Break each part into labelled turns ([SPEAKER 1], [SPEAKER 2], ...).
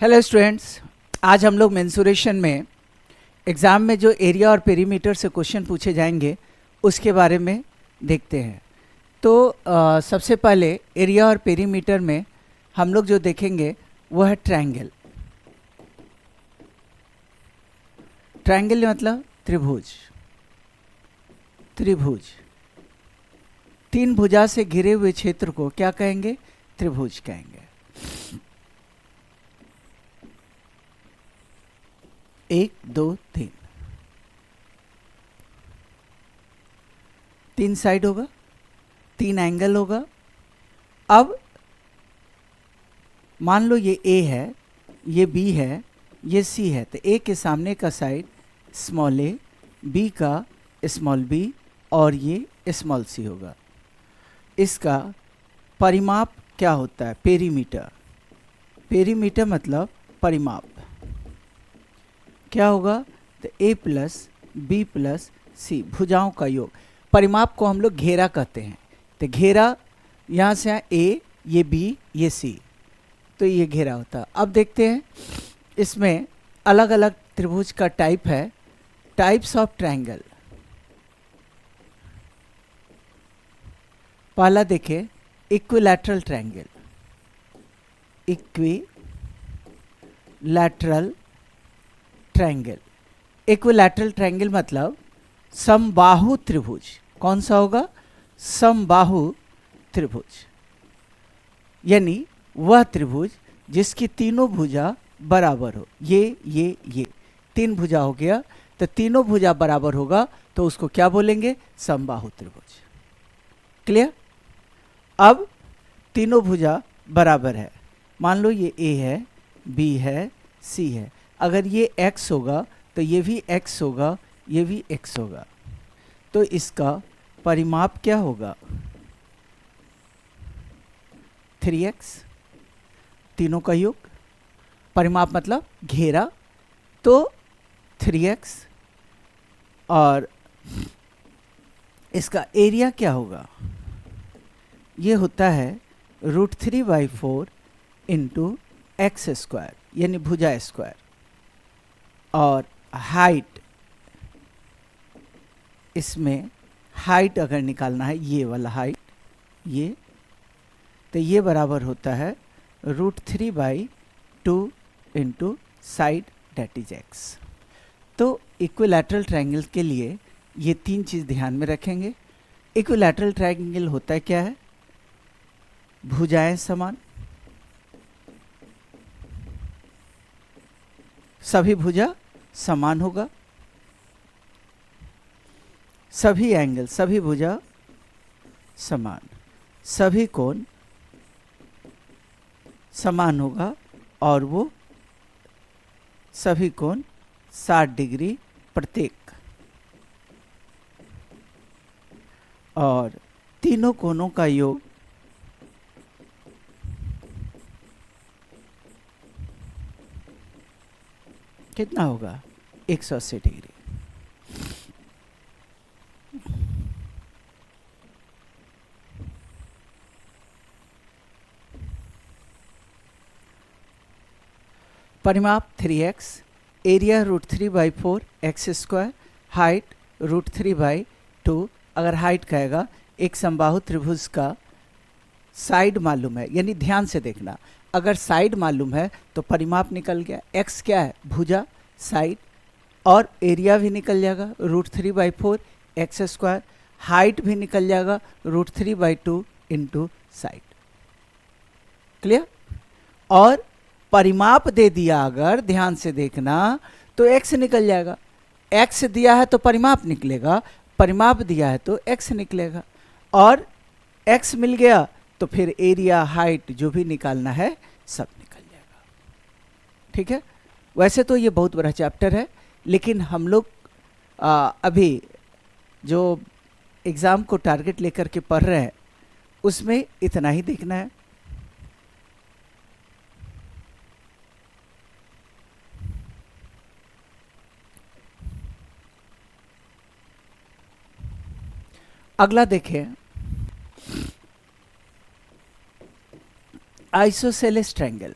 [SPEAKER 1] Hello students, आज हम लोग मेंसुरेशन में एग्ज़ाम में जो एरिया और पेरीमीटर से क्वेश्चन पूछे जाएंगे उसके बारे में देखते हैं। तो सबसे पहले एरिया और पेरीमीटर में हम लोग जो देखेंगे वो है ट्रायंगल। ट्रायंगल मतलब त्रिभुज। त्रिभुज, तीन भुजा से घिरे हुए क्षेत्र को क्या कहेंगे? त्रिभुज कहेंगे। एक दो तीन, तीन साइड होगा, तीन एंगल होगा। अब मान लो ये ए है, ये बी है, ये सी है, तो ए के सामने का साइड स्मॉल ए, बी का स्मॉल बी और ये स्मॉल सी होगा। इसका परिमाप क्या होता है? पेरीमीटर। पेरीमीटर मतलब परिमाप क्या होगा? तो ए प्लस बी प्लस सी, भुजाओं का योग। परिमाप को हम लोग घेरा कहते हैं। तो घेरा यहाँ से ए, ये बी, ये सी, तो ये घेरा होता है। अब देखते हैं इसमें अलग अलग त्रिभुज का टाइप है। Types of triangle. पहला देखिए equilateral triangle. Equilateral triangle. Equilateral triangle मतलब समबाहु त्रिभुज। कौन सा होगा? समबाहु त्रिभुज, यानी वह त्रिभुज जिसकी तीनों भुजा बराबर हो। ये तीन भुजा हो गया, तो तीनों भुजा बराबर होगा तो उसको क्या बोलेंगे? समबाहु त्रिभुज। क्लियर? अब तीनों भुजा बराबर है। मान लो ये ए है, बी है, सी है। अगर ये x होगा तो ये भी x होगा, ये भी x होगा। तो इसका परिमाप क्या होगा? 3x, तीनों का योग। परिमाप मतलब घेरा, तो 3x। और इसका एरिया क्या होगा? ये होता है √3/4 इंटू एक्स स्क्वायर, यानी भुजा स्क्वायर। और हाइट, इसमें हाइट अगर निकालना है, ये वाला हाइट, ये, तो ये बराबर होता है √3/2 into side that is x। तो इक्विलैटरल ट्रायंगल के लिए ये तीन चीज़ ध्यान में रखेंगे। इक्विलैटरल ट्रायंगल होता है क्या है? भुजाएं समान, सभी भुजा समान होगा, सभी एंगल, सभी भुजा समान, सभी कोण समान होगा, और वो सभी कोण 60 डिग्री प्रत्येक। और तीनों कोणों का योग कितना होगा? 180 डिग्री। परिमाप 3x, area √3/4 x square, height √3/2। अगर हाइट कहेगा, एक समबाहु त्रिभुज का साइड मालूम है, यानी ध्यान से देखना। अगर साइड मालूम है तो परिमाप निकल गया। x क्या है? भुजा, साइड, और एरिया भी निकल जाएगा √3/4 एक्स स्क्वायर। हाइट भी निकल जाएगा √3/2 इंटू साइड। क्लियर? और परिमाप दे दिया अगर, ध्यान से देखना, तो x निकल जाएगा। x दिया है तो परिमाप निकलेगा, परिमाप दिया है तो x निकलेगा। और x मिल गया तो फिर एरिया, हाइट जो भी निकालना है सब निकल जाएगा। ठीक है? वैसे तो ये बहुत बड़ा चैप्टर है, लेकिन हम लोग अभी जो एग्ज़ाम को टारगेट लेकर के पढ़ रहे हैं उसमें इतना ही देखना है। अगला देखें, आइसोसेलेस ट्रायंगल।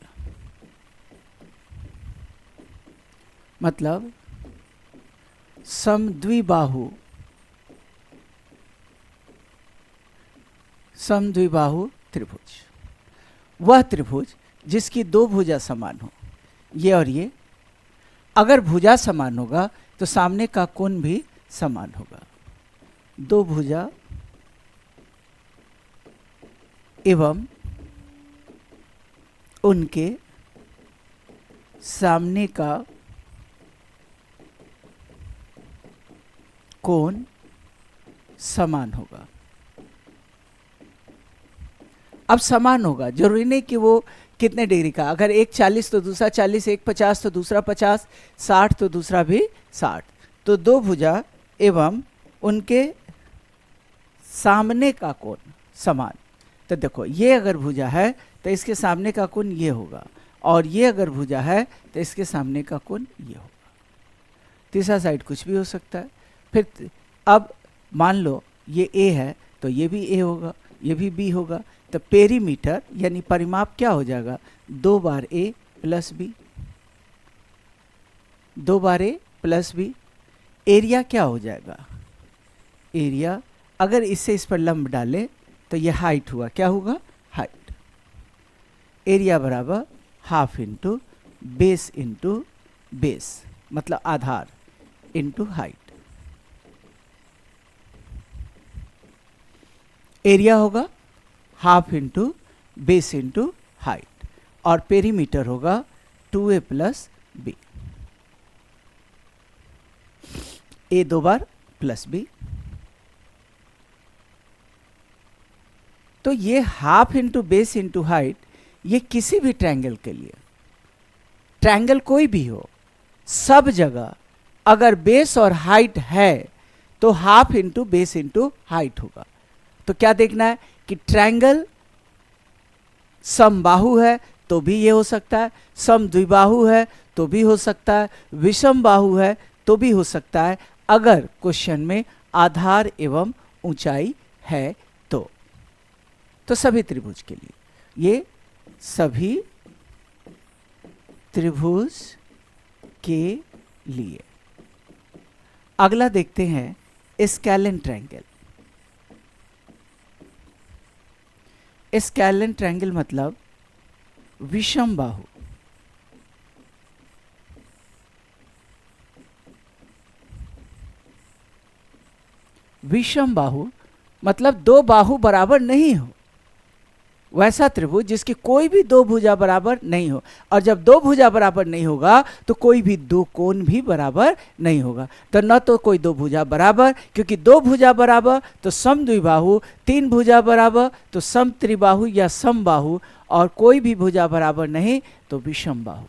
[SPEAKER 1] मतलब समद्विबाहु त्रिभुज, वह त्रिभुज जिसकी दो भुजा समान हो, ये और ये। अगर भुजा समान होगा तो सामने का कोण भी समान होगा। दो भुजा एवं उनके सामने का कोण समान होगा। अब समान होगा, जरूरी नहीं कि वो कितने डिग्री का, अगर एक 40 तो दूसरा 40, एक 50 तो दूसरा 50, 60 तो दूसरा भी 60। तो दो भुजा एवं उनके सामने का कोण समान। तो देखो, ये अगर भुजा है तो इसके सामने का कोण ये होगा, और ये अगर भुजा है तो इसके सामने का कोण ये होगा। तीसरा साइड कुछ भी हो सकता है। फिर अब मान लो ये A है तो ये भी A होगा, ये भी B होगा। तो पेरीमीटर यानी परिमाप क्या हो जाएगा, 2 बार A plus B, 2 bar A plus B। Area क्या हो जाएगा, एरिया अगर इससे इस पर लंब डाले तो ये हाइट हुआ, क्या होगा, हाइट। एरिया बराबर हाफ इंटू बेस मतलब आधार इंटू हाइट। एरिया होगा half into base into height, और पेरीमीटर होगा 2A plus B। A 2 bar plus B। तो ये half into base into height, ये किसी भी ट्रायंगल के लिए, ट्रायंगल कोई भी हो, सब जगह अगर बेस और हाइट है तो half into base into height होगा। तो क्या देखना है कि ट्रायंगल समबाहु है तो भी ये हो सकता है, समद्विबाहु है तो भी हो सकता है, विषम बाहु है तो भी हो सकता है, अगर क्वेश्चन में आधार एवं ऊंचाई है तो सभी त्रिभुज के लिए, ये सभी त्रिभुज के लिए। अगला देखते हैं स्केलेन ट्रायंगल। स्केलेन ट्रायंगल मतलब विषम बाहु। विषम बाहु मतलब दो बाहु बराबर नहीं हो, वैसा त्रिभुज जिसकी कोई भी दो भुजा बराबर नहीं हो। और जब दो भुजा बराबर नहीं होगा तो कोई भी दो कोण भी बराबर नहीं होगा। तो न तो कोई दो भुजा बराबर, क्योंकि दो भुजा बराबर तो समद्विबाहु, तीन भुजा बराबर तो समत्रिबाहु या समबाहु, और कोई भी भुजा बराबर नहीं तो विषम बाहु।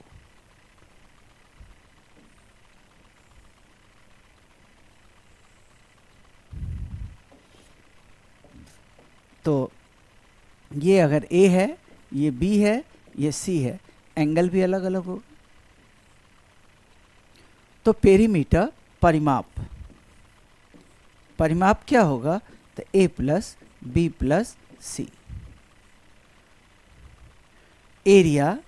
[SPEAKER 1] तो ये अगर A है, ये B है, ये C है, एंगल भी अलग अलग होगा। तो पेरीमीटर परिमाप क्या होगा, तो A plus B plus C। Area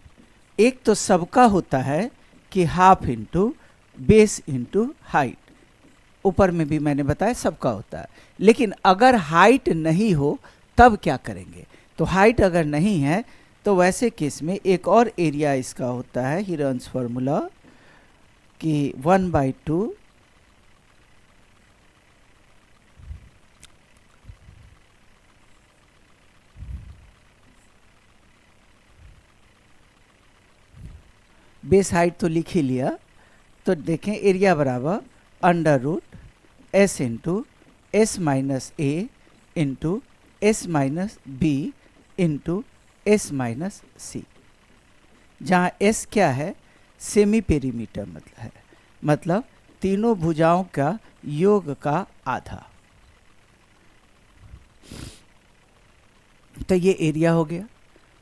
[SPEAKER 1] एक तो सबका होता है कि half into base into height, ऊपर में भी मैंने बताया सबका होता है। लेकिन अगर हाइट नहीं हो तब क्या करेंगे, तो हाइट अगर नहीं है तो वैसे केस में एक और एरिया इसका होता है, हीरन्स फार्मूला कि 1/2 बेस हाइट तो लिख ही लिया। तो देखें एरिया बराबर under root s into s minus a into s minus b into s minus c, जहाँ एस क्या है, सेमी पेरीमीटर मतलब तीनों भुजाओं का योग का आधा। तो ये एरिया हो गया।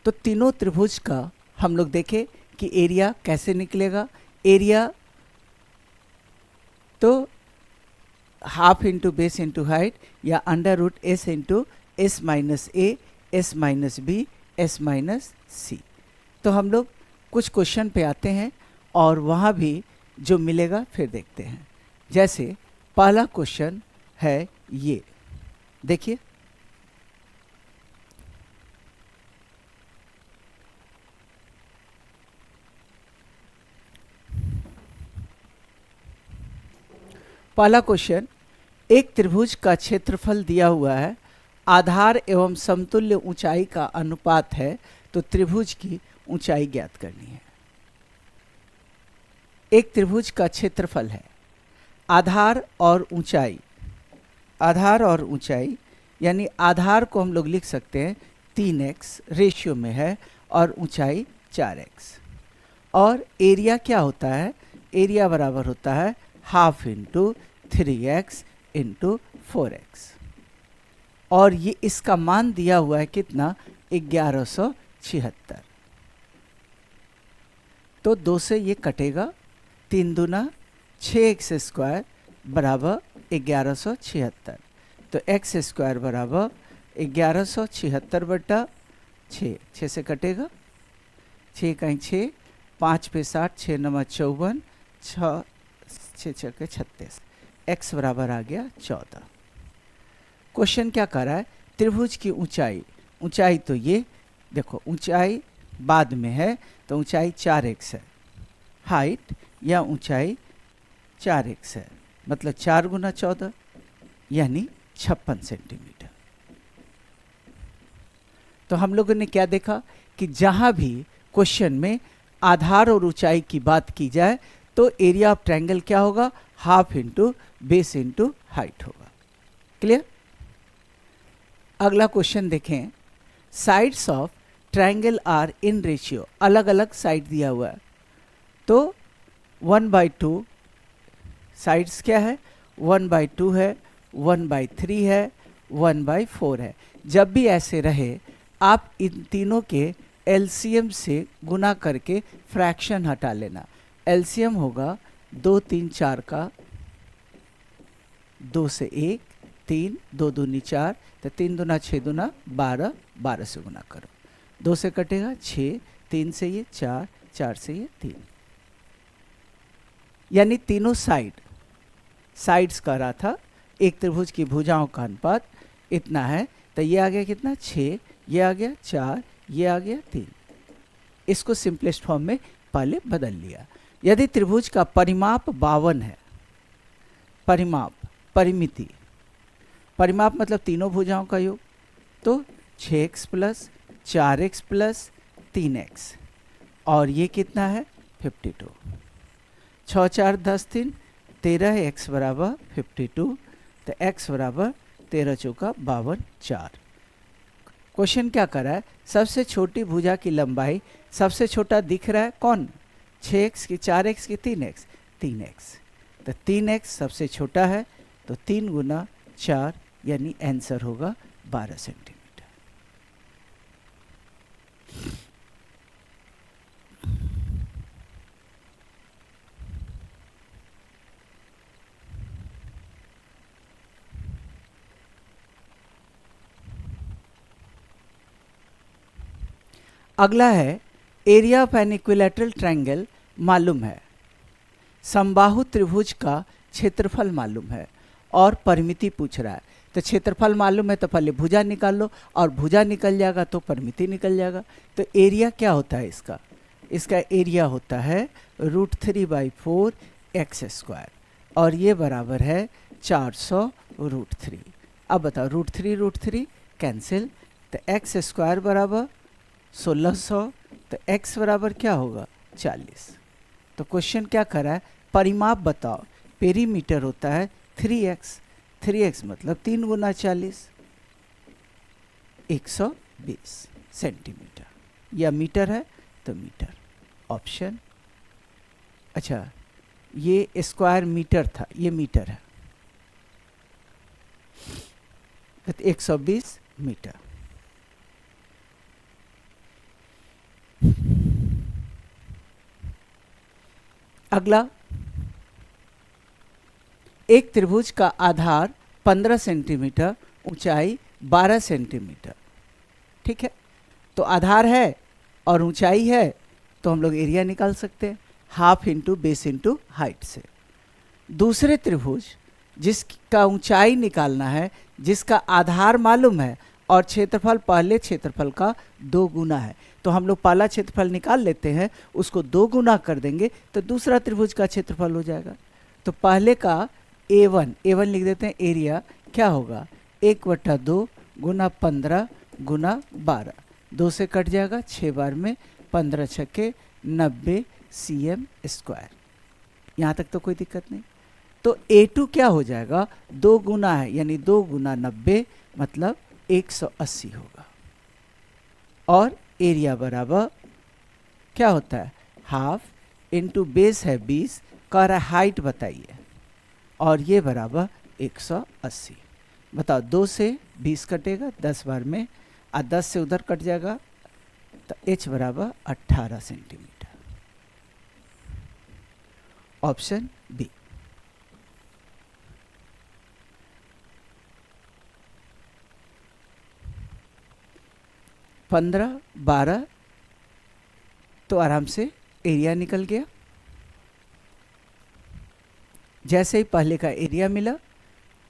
[SPEAKER 1] तो तीनों त्रिभुज का हम लोग देखें कि एरिया कैसे निकलेगा। एरिया तो half into base into height या under root s into s minus a s minus b s minus c. तो हम लोग कुछ क्वेश्चन पे आते हैं और वहाँ भी जो मिलेगा फिर देखते हैं। जैसे पहला क्वेश्चन है ये, देखिए पहला क्वेश्चन, एक त्रिभुज का क्षेत्रफल दिया हुआ है, आधार एवं समतुल्य ऊंचाई का अनुपात है, तो त्रिभुज की ऊंचाई ज्ञात करनी है। एक त्रिभुज का क्षेत्रफल है, आधार और ऊंचाई, आधार और ऊंचाई यानी आधार को हम लोग लिख सकते हैं 3x रेशियो में है और ऊंचाई 4x, और एरिया क्या होता है, एरिया बराबर होता है half into 3x into 4x, और ये इसका मान दिया हुआ है कितना, 1176। तो 2 से ये कटेगा, 3 दूना 6x² बराबर 1176, तो x स्क्वायर बराबर 1176 बटा 6, 6 से कटेगा, 6 कहीं 6, 5 पे 60, 6 नंबर 54, 6 6 के 36, x बराबर आ गया 14। क्वेश्चन क्या कर रहा है, त्रिभुज की ऊंचाई, ऊंचाई तो ये देखो, ऊंचाई बाद में है तो ऊंचाई 4x है, हाइट या ऊंचाई 4x है, मतलब 4 गुना 14 यानी 56 सेंटीमीटर। तो हम लोगों ने क्या देखा कि जहां भी क्वेश्चन में आधार और ऊंचाई की बात की जाए तो एरिया ऑफ ट्रायंगल क्या होगा, half into base into height होगा। क्लियर। अगला क्वेश्चन देखें, sides of triangle are in ratio, अलग अलग साइड दिया हुआ है, तो 1/2 साइड्स क्या है, 1/2 है, 1/3 है, 1/4 है। जब भी ऐसे रहे आप इन तीनों के एलसीएम से गुना करके फ्रैक्शन हटा लेना। एलसीएम होगा 2 3 4 का, 2 से 1 3, 2 दूनी 4, तो 3 दूना 6 दूना 12, 12 से गुना करो, 2 से कटेगा 6, 3 से ये 4, 4 से ये 3, यानी तीनों साइड्स का रहा था एक त्रिभुज की भुजाओं का अनुपात इतना है, तो ये आ गया कितना 6, ये आ गया 4, ये आ गया 3। इसको सिंपलेस्ट फॉर्म में पहले बदल लिया। यदि त्रिभुज का परिमाप 52 है, परिमाप परिमिति, परिमाप मतलब तीनों भुजाओं का योग, तो 6x plus 4x plus 3x, और ये कितना है 52, 6 4 10 3, 13x बराबर 52, तो x बराबर 13 चौका 52 4। क्वेश्चन क्या कर रहा है, सबसे छोटी भुजा की लंबाई, सबसे छोटा दिख रहा है कौन, 6x की, 4x की, 3x, 3x, तो 3x सबसे छोटा है, तो 3 गुना 4 यानी आंसर होगा 12 सेंटीमीटर। अगला है, area of an equilateral triangle मालूम है, समबाहु त्रिभुज का क्षेत्रफल मालूम है और परिमिति पूछ रहा है। तो क्षेत्रफल मालूम है तो पहले भुजा निकाल लो, और भुजा निकल जाएगा तो परिमिति निकल जाएगा। तो एरिया क्या होता है इसका, इसका एरिया होता है √3/4 x², और ये बराबर है 400√3। अब बताओ √3 कैंसिल, तो x² बराबर 1600, तो x बराबर क्या होगा 40। तो क्वेश्चन क्या कर रहा है, परिमाप बताओ, पेरीमीटर होता है 3x, 3x मतलब 3 गुना 40, 120 सेंटीमीटर, या मीटर है तो मीटर ऑप्शन। अच्छा ये स्क्वायर मीटर था, ये मीटर है, तो 120 मीटर। अगला, एक त्रिभुज का आधार 15 सेंटीमीटर, ऊंचाई 12 सेंटीमीटर, ठीक है। तो आधार है और ऊंचाई है तो हम लोग एरिया निकाल सकते हैं। Half into base into height से। दूसरे त्रिभुज जिसका ऊंचाई निकालना है, जिसका आधार मालूम है और क्षेत्रफल पहले क्षेत्रफल का 2 गुना है, तो हम लोग पहला क्षेत्रफल निकाल लेते हैं, उसको 2 गुना कर देंगे तो दूसरा त्रिभुज का क्षेत्रफल हो जाएगा। तो पहले का A1 लिख देते हैं, एरिया क्या होगा 1/2 गुना 15 गुना 12, 2 से कट जाएगा, 6 बार में 15 छक्के 90 cm²। यहाँ तक तो कोई दिक्कत नहीं। तो A2 क्या हो जाएगा, 2 गुना है यानी 2 गुना 90 मतलब 180 होगा। और एरिया बराबर क्या होता है, हाफ इंटू बेस है 20, कह रहा है हाइट बताइए, और ये बराबर 180। बताओ 2 से 20 कटेगा 10 बार में, और 10 से उधर कट जाएगा, तो h बराबर 18 सेंटीमीटर। Option B. पंद्रह 12 तो आराम से एरिया निकल गया। जैसे ही पहले का एरिया मिला,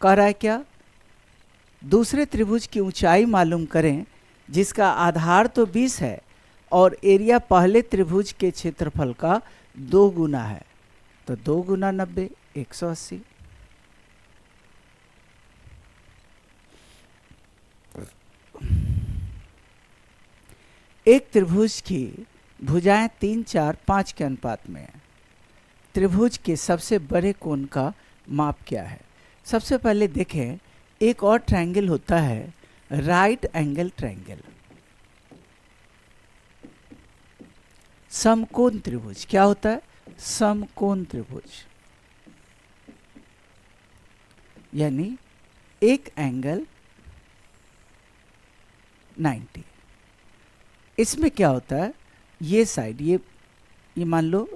[SPEAKER 1] कह रहा है क्या, दूसरे त्रिभुज की ऊंचाई मालूम करें जिसका आधार तो 20 है और एरिया पहले त्रिभुज के क्षेत्रफल का 2 गुना है, तो 2 गुना 90 180। एक त्रिभुज की भुजाएं 3, 4, 5 के अनुपात में है। त्रिभुज के सबसे बड़े कोण का माप क्या है? सबसे पहले देखें, एक और ट्रायंगल होता है राइट एंगल ट्रायंगल, समकोण त्रिभुज। क्या होता है? समकोण त्रिभुज, यानी एक एंगल 90। इसमें क्या होता है, ये साइड ये मान लो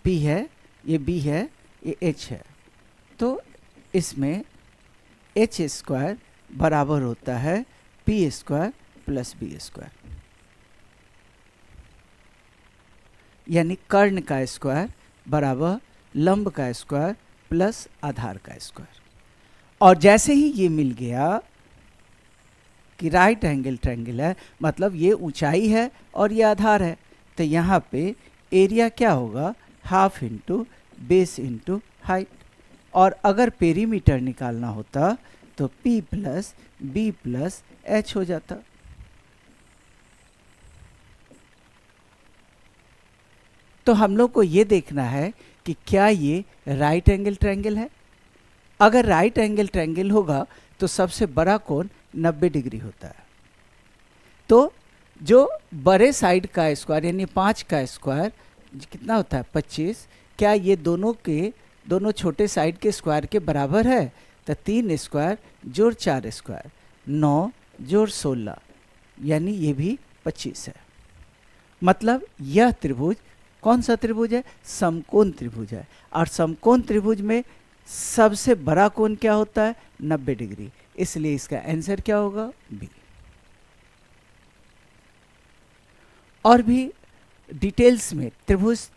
[SPEAKER 1] P है, ये B है, ये H है, तो इसमें h² बराबर होता है P² प्लस B², यानी कर्ण का स्क्वायर बराबर लंब का स्क्वायर प्लस आधार का स्क्वायर। और जैसे ही ये मिल गया कि राइट एंगल ट्रायंगल है, मतलब ये ऊंचाई है और ये आधार है, तो यहाँ पे एरिया क्या होगा, half into base into height. और अगर पेरीमीटर निकालना होता तो P plus B plus H हो जाता। तो हम लोग को ये देखना है कि क्या ये राइट एंगल ट्रायंगल है। अगर राइट एंगल ट्रायंगल होगा तो सबसे बड़ा कोण 90 डिग्री होता है। तो जो बड़े साइड का स्क्वायर यानी 5 का स्क्वायर कितना होता है 25, क्या ये दोनों छोटे साइड के स्क्वायर के बराबर है? तो 3 स्क्वायर जोड़ 4 स्क्वायर 9 जोड़ 16, यानी ये भी 25 है। मतलब यह त्रिभुज कौन सा त्रिभुज है? समकोण त्रिभुज है। और समकोण त्रिभुज में सबसे बड़ा कोण क्या होता है? 90 डिग्री। इसलिए इसका आंसर क्या होगा? बी। और भी डिटेल्स में, त्रिभुज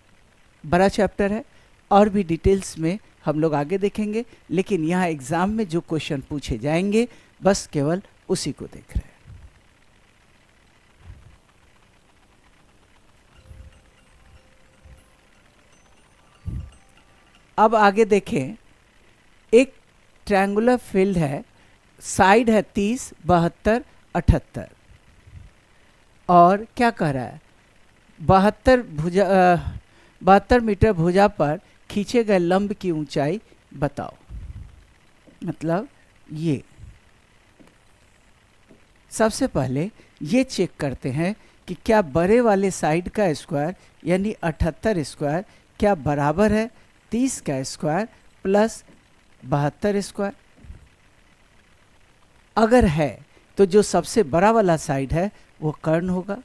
[SPEAKER 1] बड़ा चैप्टर है, और भी डिटेल्स में हम लोग आगे देखेंगे, लेकिन यहाँ एग्जाम में जो क्वेश्चन पूछे जाएंगे बस केवल उसी को देख रहे हैं। अब आगे देखें, एक ट्रायंगुलर फील्ड है, साइड है 30, 72, 78, और क्या कह रहा है 72 मीटर भुजा पर खींचे गए लंब की ऊंचाई बताओ। मतलब ये सबसे पहले ये चेक करते हैं कि क्या बड़े वाले साइड का स्क्वायर यानी 78 स्क्वायर क्या बराबर है 30 का स्क्वायर प्लस 72 स्क्वायर। अगर है तो जो सबसे बड़ा वाला साइड है वो कर्ण होगा,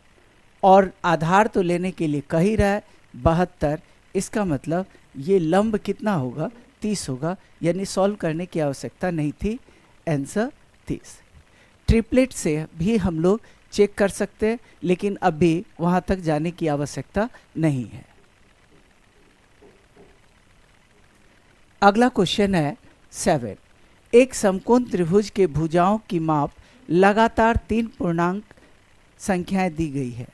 [SPEAKER 1] और आधार तो लेने के लिए कह ही रहा है 72, इसका मतलब ये लंब कितना होगा 30 होगा, यानी सॉल्व करने की आवश्यकता नहीं थी, आंसर 30। ट्रिपलेट से भी हम लोग चेक कर सकते हैं, लेकिन अभी वहाँ तक जाने की आवश्यकता नहीं है। अगला क्वेश्चन है 7। एक समकोण त्रिभुज के भुजाओं की माप लगातार 3 पूर्णांक संख्याएं दी गई है।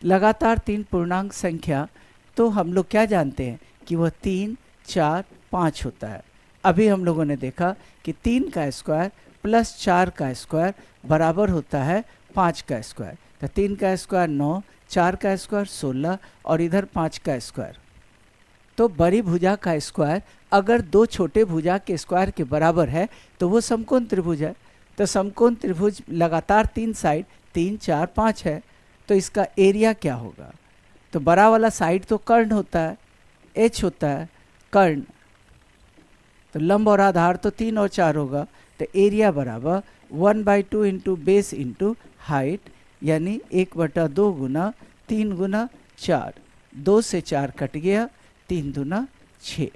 [SPEAKER 1] लगातार 3 पूर्णांक संख्या, तो हम लोग क्या जानते हैं कि वह 3, 4, 5 होता है। अभी हम लोगों ने देखा कि 3 का स्क्वायर प्लस 4 का स्क्वायर बराबर होता है 5 का स्क्वायर। तो 3 का स्क्वायर 9, 4 का स्क्वायर 16 और इधर 5 का स्क्वायर। तो बड़ी भुजा का स्क्वायर अगर 2 छोटे भुजा के स्क्वायर के बराबर है तो वो समकोण त्रिभुज है। तो समकोण त्रिभुज लगातार 3 साइड 3, 4, 5 है, तो इसका एरिया क्या होगा? तो बड़ा वाला साइड तो कर्ण होता है, एच होता है कर्ण, तो लंब और आधार तो 3 और 4 होगा। तो एरिया बराबर 1/2 इंटू बेस इंटू हाइट, यानी 1/2 गुना 3 गुना 4, 2 से 4 कट गया, 3 दूना 6,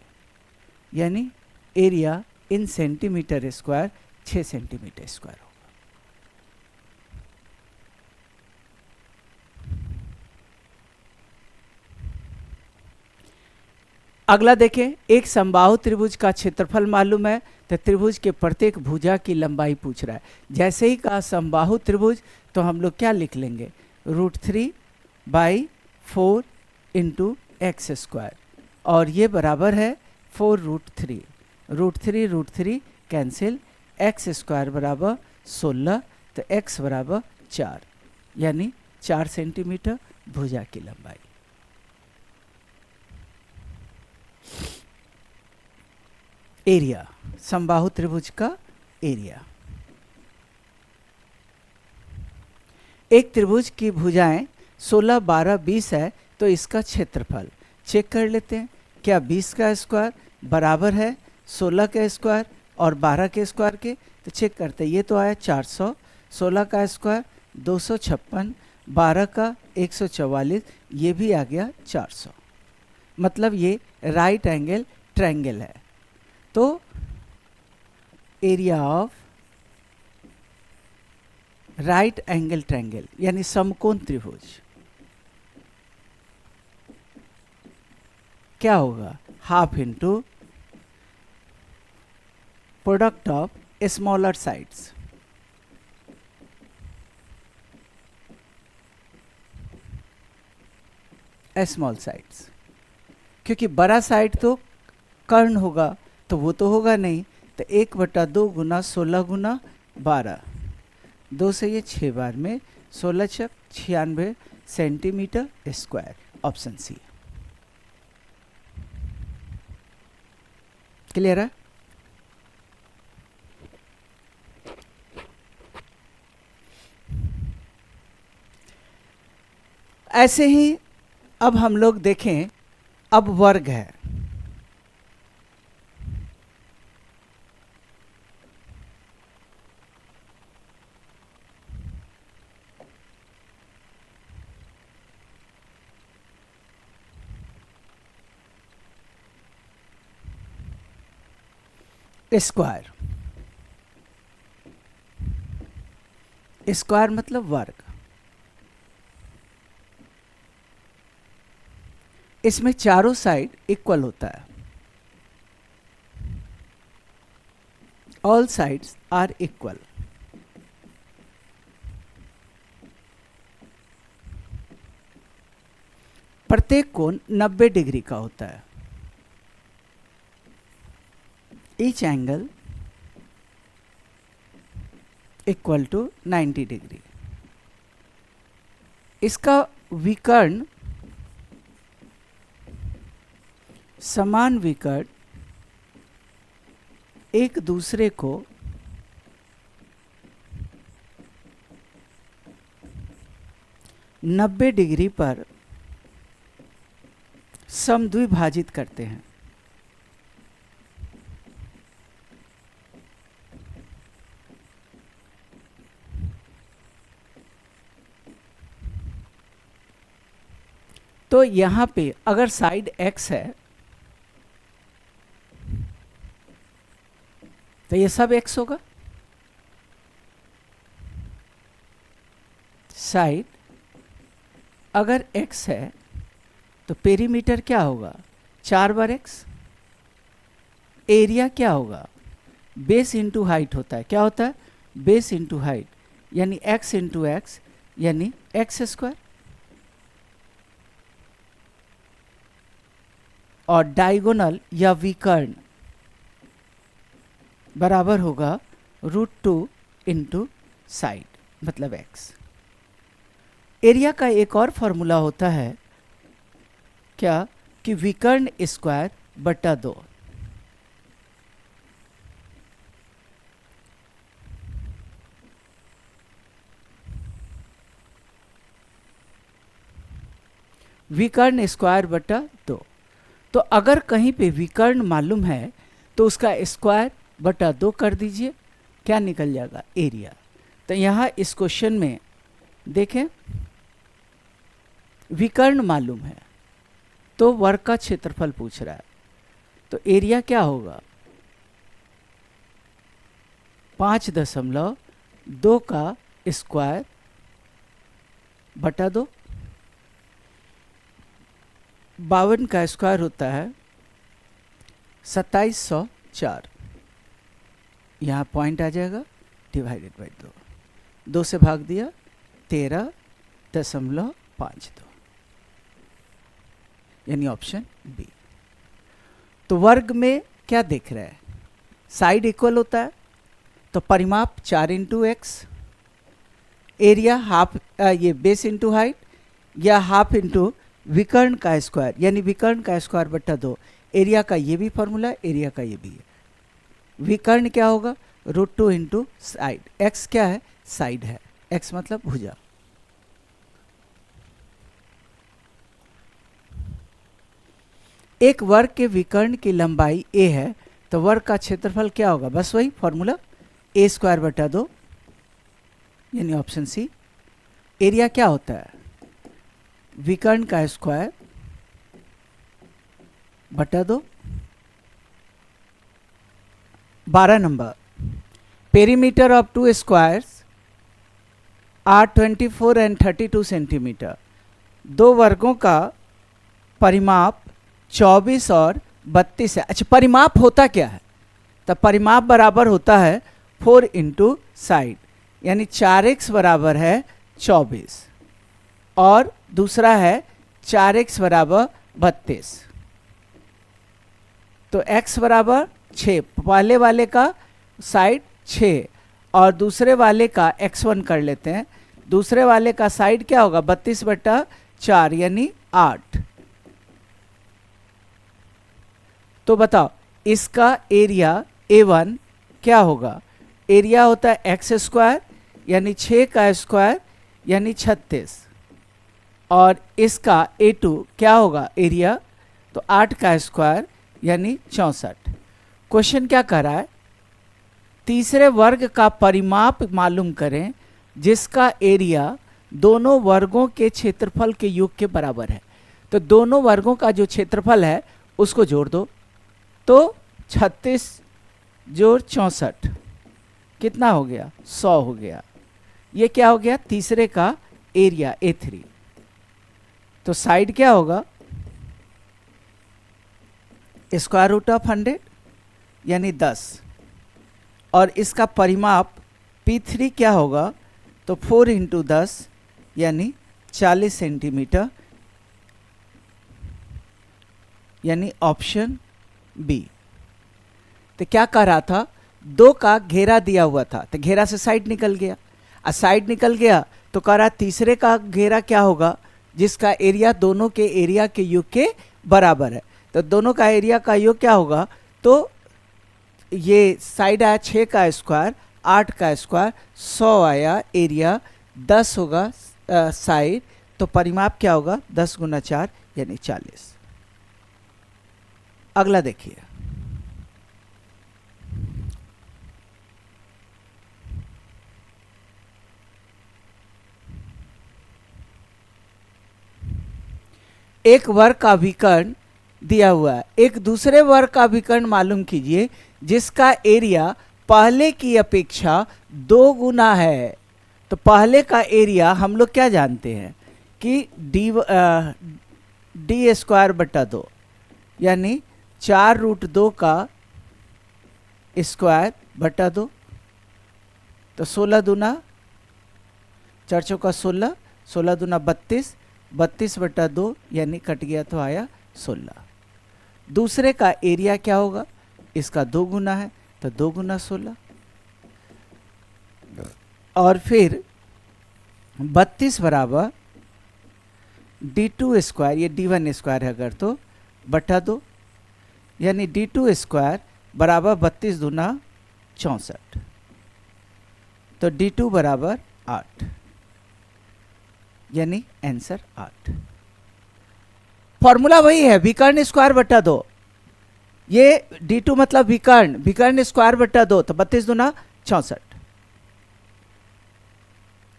[SPEAKER 1] यानी area in centimetre square 6 centimetre square होगा। अगला देखें, एक समबाहु त्रिभुज का क्षेत्रफल मालूम है, तो त्रिभुज के प्रत्येक भुजा की लंबाई पूछ रहा है। जैसे ही कहा समबाहु त्रिभुज तो हम लोग क्या लिख लेंगे, √3/4 इंटू एक्स स्क्वायर, और ये बराबर है 4√3। √3 कैंसिल, एक्स स्क्वायर बराबर 16, तो एक्स बराबर 4, यानी 4 सेंटीमीटर भुजा की लंबाई। एरिया, समबाहु त्रिभुज का एरिया। एक त्रिभुज की भुजाएं 16, 12, 20 है, तो इसका क्षेत्रफल चेक कर लेते हैं। क्या 20 का स्क्वायर बराबर है 16 के स्क्वायर और 12 के स्क्वायर के? तो चेक करते हैं। ये तो आया 400, 16 का स्क्वायर 256, 12 का 144, ये भी आ गया 400। मतलब ये राइट एंगल ट्रायंगल है। तो area of right angle triangle यानी समकोण त्रिभुज क्या होगा, half into product of smaller sides. Small sides, क्योंकि बड़ा साइड तो कर्ण होगा, तो वो तो होगा नहीं। तो 1/2 गुना 16 गुना 12, 2 से ये 6 बार में 16 × 96 centimetre square. Option C. Clear है? ऐसे ही अब हम लोग देखें, अब वर्ग है। स्क्वायर, स्क्वायर मतलब वर्ग। इसमें चारों साइड इक्वल होता है, ऑल साइड्स आर इक्वल। प्रत्येक कोण 90 डिग्री का होता है। Each angle equal to 90 degree. इसका विकर्ण, समान विकर्ण एक दूसरे को नब्बे डिग्री पर समद्विभाजित करते हैं। तो यहां पे अगर साइड x है तो ये सब x होगा। साइड अगर x है तो पेरीमीटर क्या होगा, 4 बार x। एरिया क्या होगा, बेस इंटू हाइट होता है। क्या होता है, बेस इंटू हाइट, यानी x इंटू एक्स यानी एक्स स्क्वायर। और डायगोनल या विकर्ण बराबर होगा √2 इंटू साइड, मतलब x। एरिया का एक और फॉर्मूला होता है क्या, कि विकर्ण स्क्वायर बटा 2। विकर्ण स्क्वायर बटा 2। तो अगर कहीं पे विकर्ण मालूम है तो उसका स्क्वायर बटा 2 कर दीजिए, क्या निकल जाएगा, एरिया। तो यहाँ इस क्वेश्चन में देखें, विकर्ण मालूम है तो वर्ग का क्षेत्रफल पूछ रहा है, तो एरिया क्या होगा, 5.2 का स्क्वायर बटा 2। 52 का स्क्वायर होता है 2704, यहाँ पॉइंट आ जाएगा, डिवाइडेड बाई 2, 2 से भाग दिया 13.52, यानी ऑप्शन बी। तो वर्ग में क्या देख रहे हैं, साइड इक्वल होता है तो परिमाप 4 इंटू एक्स, एरिया हाफ, ये बेस इंटू हाइट या हाफ इंटू विकर्ण का स्क्वायर, यानी विकर्ण का स्क्वायर बटा 2। एरिया का ये भी फॉर्मूला, एरिया का ये भी है। विकर्ण क्या होगा, √2 इंटू साइड, एक्स क्या है, साइड है, एक्स मतलब भुजा। एक वर्ग के विकर्ण की लंबाई a है तो वर्ग का क्षेत्रफल क्या होगा, बस वही फॉर्मूला, a स्क्वायर बटा 2, यानी ऑप्शन सी। एरिया क्या होता है, विकर्ण का स्क्वायर बटा 2। 12 number, perimeter of 2 squares are 24 and 32 centimetre. 2 वर्गों का परिमाप 24 और 32 है। अच्छा, परिमाप होता क्या है, तब परिमाप बराबर होता है 4 इंटू साइड, यानी 4x बराबर है 24 और दूसरा है 4x बराबर 32। तो x बराबर 6, पहले वाले का साइड 6 और दूसरे वाले का x1 कर लेते हैं, दूसरे वाले का साइड क्या होगा, 32/4 यानी 8। तो बताओ इसका एरिया A1 क्या होगा, एरिया होता है एक्स स्क्वायर यानी 6 का स्क्वायर यानी 36, और इसका A2 क्या होगा एरिया, तो 8 का स्क्वायर यानी 64। क्वेश्चन क्या कर रहा है, तीसरे वर्ग का परिमाप मालूम करें जिसका एरिया दोनों वर्गों के क्षेत्रफल के योग के बराबर है। तो दोनों वर्गों का जो क्षेत्रफल है उसको जोड़ दो, तो 36 जोड़ 64 कितना हो गया, 100 हो गया। ये क्या हो गया, तीसरे का एरिया A3। तो साइड क्या होगा, स्क्वायर रूट ऑफ 100 यानी 10, और इसका परिमाप P3 क्या होगा, तो 4 इंटू 10 यानी 40 सेंटीमीटर, यानी ऑप्शन बी। तो क्या कह रहा था, 2 का घेरा दिया हुआ था तो घेरा से साइड निकल गया, और साइड निकल गया तो कह रहा तीसरे का घेरा क्या होगा जिसका एरिया दोनों के एरिया के योग के बराबर है। तो दोनों का एरिया का योग क्या होगा, तो ये साइड आया 6 का स्क्वायर, 8 का स्क्वायर, 100 आया एरिया, 10 होगा साइड, तो परिमाप क्या होगा 10 गुना 4 यानी 40। अगला देखिए, एक वर्ग का विकर्ण दिया हुआ है, एक दूसरे वर्ग का विकर्ण मालूम कीजिए जिसका एरिया पहले की अपेक्षा 2 गुना है। तो पहले का एरिया हम लोग क्या जानते हैं कि डी स्क्वायर बटा 2 यानी 4 रूट 2 का स्क्वायर बटा 2, तो 16 दूना 4 चौका 16, 16 दूना 32, 32 बटा 2 यानी कट गया तो आया 16। दूसरे का एरिया क्या होगा, इसका 2 गुना है तो 2 गुना 16, और फिर 32 बराबर d2 स्क्वायर, ये d1 स्क्वायर है अगर तो बटा 2, यानी d2 स्क्वायर बराबर 32 दूना 64, तो d2 बराबर 8, यानी आंसर 8। फॉर्मूला वही है, विकर्ण स्क्वायर बटा 2, ये d2 मतलब विकर्ण स्क्वायर बटा 2, तो 32 दूना 64।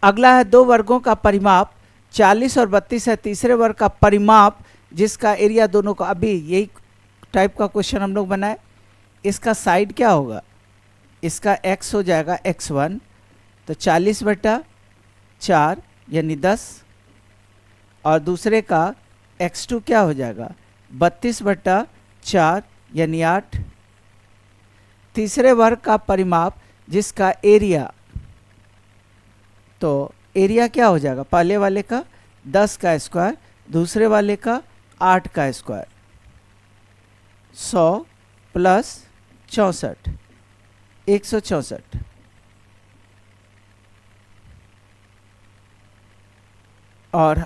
[SPEAKER 1] अगला है दो वर्गों का परिमाप, 40 और 32 है तीसरे वर्ग का परिमाप, जिसका एरिया दोनों का, अभी यही टाइप का क्वेश्चन हम लोग बनाए। इसका साइड क्या होगा, इसका x हो जाएगा x1, तो 40 बटा 4 यानी 10, और दूसरे का x2 क्या हो जाएगा 32 बटा 4 यानी 8। तीसरे वर्ग का परिमाप जिसका एरिया, तो एरिया क्या हो जाएगा, पहले वाले का 10 का स्क्वायर, दूसरे वाले का 8 का स्क्वायर, 100 प्लस 64 164। और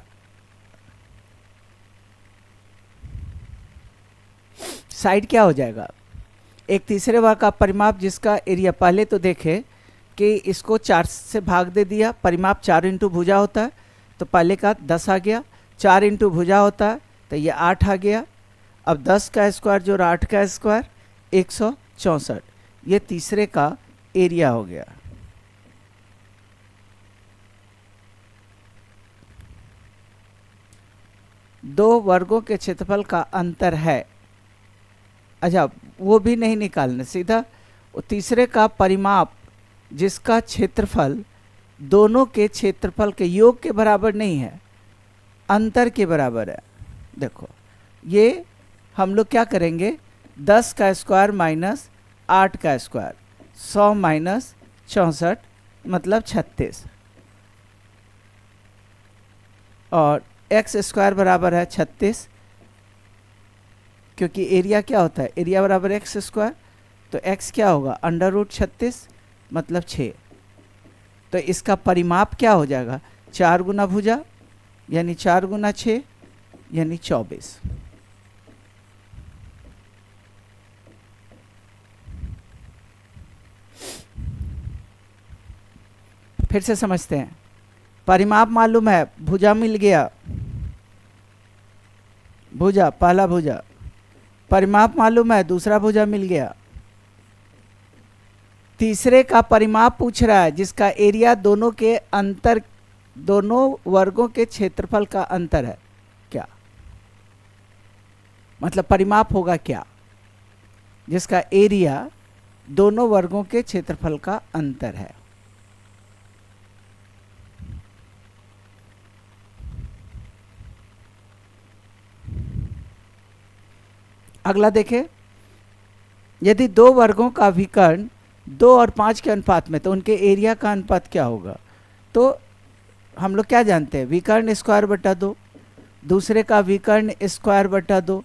[SPEAKER 1] साइड क्या हो जाएगा, एक तीसरे वर्ग का परिमाप जिसका एरिया, पहले तो देखे कि इसको 4 से भाग दे दिया, परिमाप 4 इंटू भुजा होता है, तो पहले का 10 आ गया, 4 इंटू भुजा होता है तो ये 8 आ गया। अब 10 का स्क्वायर जोड़ 8 का स्क्वायर 164, ये तीसरे का एरिया हो गया। दो वर्गों के क्षेत्रफल का अंतर है, अच्छा वो भी नहीं निकालना, सीधा तीसरे का परिमाप जिसका क्षेत्रफल दोनों के क्षेत्रफल के योग के बराबर नहीं है, अंतर के बराबर है। देखो ये हम लोग क्या करेंगे, 10 का स्क्वायर माइनस 8 का स्क्वायर, 100 माइनस 64 मतलब 36, और एक्स स्क्वायर बराबर है 36, क्योंकि एरिया क्या होता है, एरिया बराबर एक्स स्क्वायर, तो एक्स क्या होगा अंडर रूट 36 मतलब 6, तो इसका परिमाप क्या हो जाएगा 4 गुना भुजा यानी 4 गुना 6 यानी 24। फिर से समझते हैं, परिमाप मालूम है, भुजा मिल गया, भुजा पहला भुजा, परिमाप मालूम है, दूसरा भुजा मिल गया, तीसरे का परिमाप पूछ रहा है जिसका एरिया दोनों के अंतर, दोनों वर्गों के क्षेत्रफल का अंतर है, क्या मतलब परिमाप होगा क्या, जिसका एरिया दोनों वर्गों के क्षेत्रफल का अंतर है। अगला देखें, यदि दो वर्गों का विकर्ण 2 और 5 के अनुपात में, तो उनके एरिया का अनुपात क्या होगा, तो हम लोग क्या जानते हैं, विकर्ण स्क्वायर बटा 2, दूसरे का विकर्ण स्क्वायर बटा 2,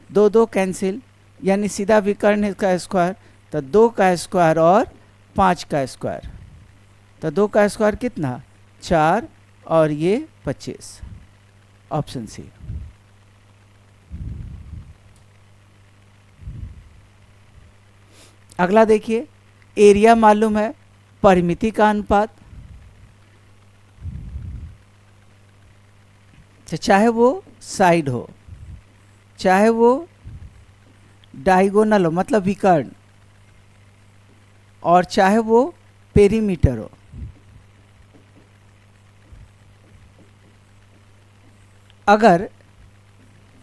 [SPEAKER 1] 2 2 कैंसिल, यानी सीधा विकर्ण का स्क्वायर, तो 2 का स्क्वायर और 5 का स्क्वायर, तो 2 का स्क्वायर कितना 4 और ये 25, ऑप्शन सी। अगला देखिए, एरिया मालूम है, परिमिति का अनुपात, चाहे वो साइड हो, चाहे वो डायगोनल हो मतलब विकर्ण, और चाहे वो पेरीमीटर हो, अगर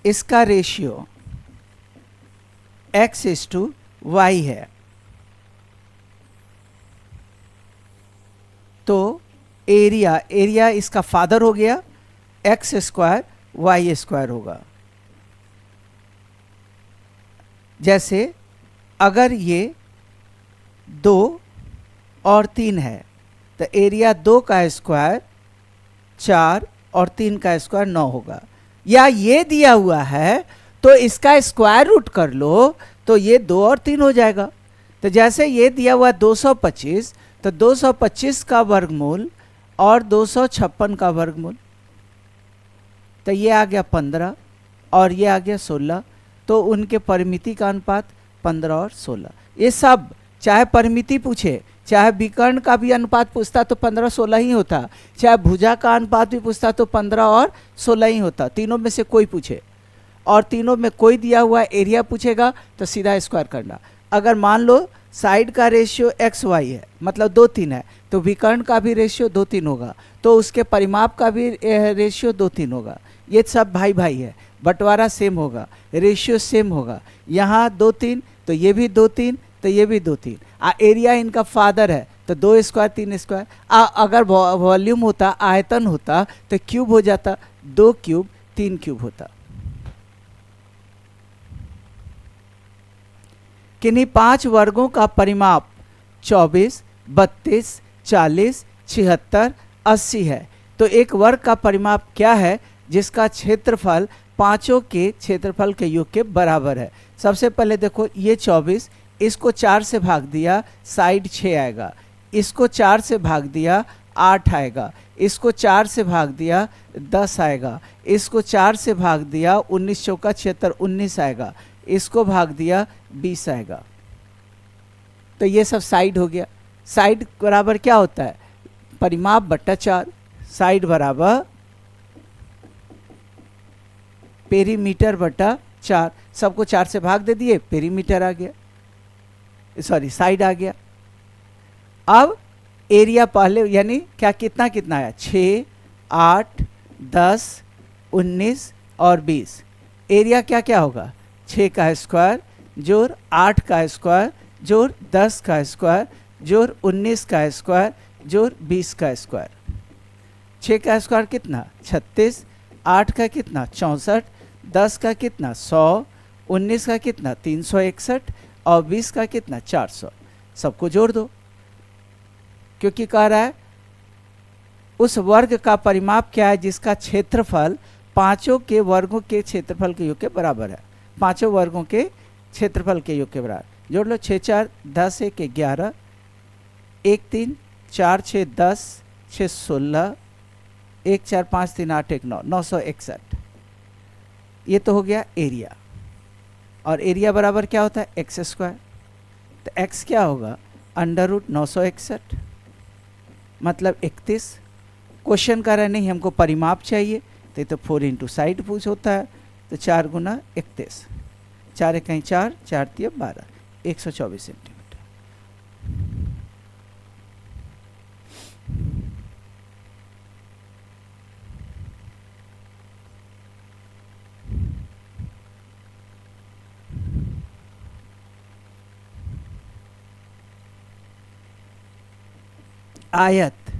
[SPEAKER 1] इसका रेशियो x:y है तो एरिया इसका फादर हो गया, एक्स स्क्वायर वाई स्क्वायर होगा। जैसे अगर ये 2 और 3 है, तो एरिया 2 का स्क्वायर 4 और 3 का स्क्वायर 9 होगा। या ये दिया हुआ है तो इसका स्क्वायर रूट कर लो तो ये 2 और 3 हो जाएगा। तो जैसे ये दिया हुआ 225, तो 225 का वर्गमूल और 256 का वर्गमूल, तो ये आ गया 15 और ये आ गया 16। तो उनके परिमिति का अनुपात 15 और 16। ये सब चाहे परिमिति पूछे, चाहे विकर्ण का भी अनुपात पूछता तो 15-16 ही होता, चाहे भुजा का अनुपात भी पूछता तो 15 और 16 ही होता, तीनों में से कोई पूछे। और तीनों में कोई दिया हुआ एरिया पूछेगा तो सीधा स्क्वायर करना। अगर मान लो साइड का रेशियो XY है, मतलब 2-3 है, तो विकर्ण का भी रेशियो 2-3 होगा, तो उसके परिमाप का भी रेशियो 2-3 होगा। ये सब भाई भाई है, बंटवारा सेम होगा, रेशियो सेम होगा। यहाँ 2-3 तो ये भी 2-3 तो ये भी 2-3। एरिया इनका फादर है तो 2 स्क्वायर 3 स्क्वायर। अगर वॉल्यूम होता, आयतन होता, तो क्यूब हो जाता, 2 क्यूब 3 क्यूब होता। किन्हीं 5 वर्गों का परिमाप 24, 32, 40, 76, 80 है, तो एक वर्ग का परिमाप क्या है जिसका क्षेत्रफल पांचों के क्षेत्रफल के योग के बराबर है। सबसे पहले देखो, ये 24, इसको 4 से भाग दिया, साइड 6 आएगा। इसको 4 से भाग दिया, 8 आएगा। इसको 4 से भाग दिया, 10 आएगा। इसको 4 से भाग दिया, 19 चौका 76, 19 आएगा। इसको भाग दिया, 20 आएगा। तो ये सब साइड हो गया। साइड बराबर क्या होता है? परिमाप बट्टा 4। साइड बराबर पेरीमीटर बट्टा 4। सबको 4 से भाग दे दिए, पेरीमीटर आ गया, सॉरी साइड आ गया। अब एरिया पहले यानी क्या, कितना कितना आया? 6, 8, 10, 19 और 20। एरिया क्या क्या होगा? 6 का स्क्वायर जोड़ 8 का स्क्वायर जोड़ 10 का स्क्वायर जोड़ 19 का स्क्वायर जोड़ 20 का स्क्वायर। 6 का स्क्वायर कितना? 36, 8 का कितना? 64, 10 का कितना? 100, 19 का कितना? 361 और 20 का कितना? 400। सबको जोड़ दो, क्योंकि कह रहा है उस वर्ग का परिमाप क्या है जिसका क्षेत्रफल पांचों के वर्गों के क्षेत्रफल के योग के बराबर है। पांचों वर्गों के क्षेत्रफल के योग के बराबर। जोड़ लो, 6 4 10 1 11, 1 3 4 6 10 6 16, 1 4 5 3 8 1 9, 961। ये तो हो गया एरिया। और एरिया बराबर क्या होता है? X square. तो एक्स क्या होगा? अंडर रूट 961, मतलब 31। क्वेश्चन कर रहा है नहीं, हमको परिमाप चाहिए, तो ये तो 4 इंटू साइड पूछ होता है, तो 4 गुना 31, 4 1 4, 4 3 12, 124 सेंटीमीटर। आयत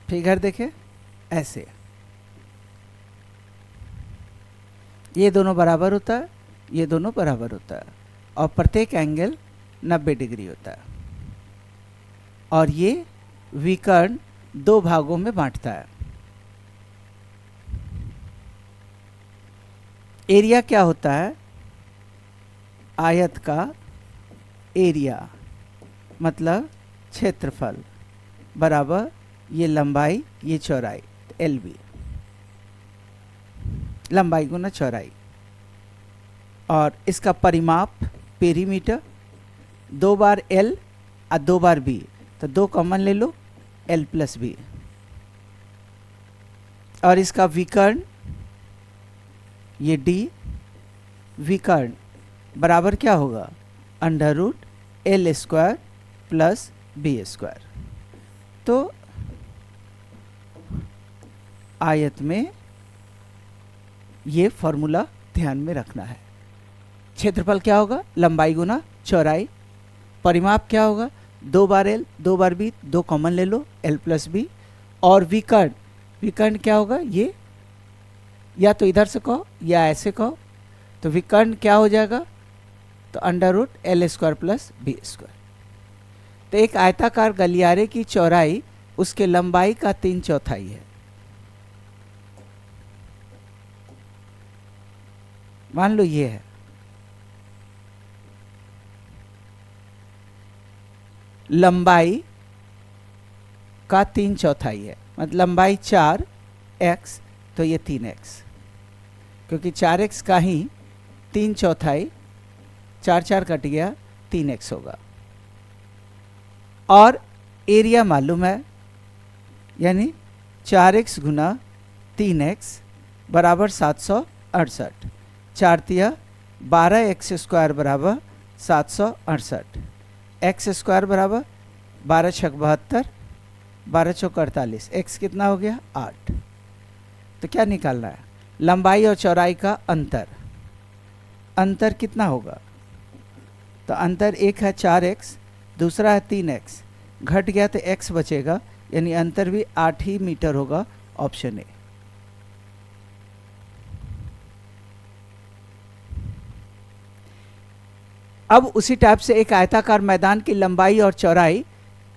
[SPEAKER 1] फिगर देखे ऐसे, ये दोनों बराबर होता है, ये दोनों बराबर होता है, और प्रत्येक एंगल 90 डिग्री होता है। और ये विकर्ण 2 भागों में बांटता है। एरिया क्या होता है? आयत का एरिया मतलब क्षेत्रफल बराबर ये लंबाई ये चौड़ाई, LB, लंबाई गुना चौड़ाई। और इसका परिमाप पेरीमीटर, 2 बार L और 2 बार B, तो 2 कॉमन ले लो, L प्लस B। और इसका विकर्ण ये D, विकर्ण बराबर क्या होगा? Under root L square plus B square. तो आयत में ये फॉर्मूला ध्यान में रखना है। क्षेत्रफल क्या होगा? लंबाई गुना चौड़ाई। परिमाप क्या होगा? 2 बार L 2 बार B, 2 कॉमन ले लो, L प्लस B। और विकर्ण, विकर्ण क्या होगा? ये या तो इधर से कहो या ऐसे कहो, तो विकर्ण क्या हो जाएगा? तो under root L square plus B square. तो एक आयताकार गलियारे की चौड़ाई उसके लंबाई का 3/4 है। मान लो ये है, लंबाई का 3/4 है, मतलब लंबाई 4x, तो ये 3x, क्योंकि 4x का ही 3/4, 4 कट गया, 3x होगा। और एरिया मालूम है, यानी 4x गुना 3x बराबर 768, 4×3 12x² बराबर 768, एक्स स्क्वायर बराबर 12×6 = 72, 12×4 = 48, x कितना हो गया 8। तो क्या निकालना है, लंबाई और चौड़ाई का अंतर। अंतर कितना होगा, तो अंतर एक है 4x, दूसरा है 3x, घट गया तो x बचेगा, यानी अंतर भी 8 ही मीटर होगा, ऑप्शन ए। अब उसी टाइप से एक आयताकार मैदान की लंबाई और चौड़ाई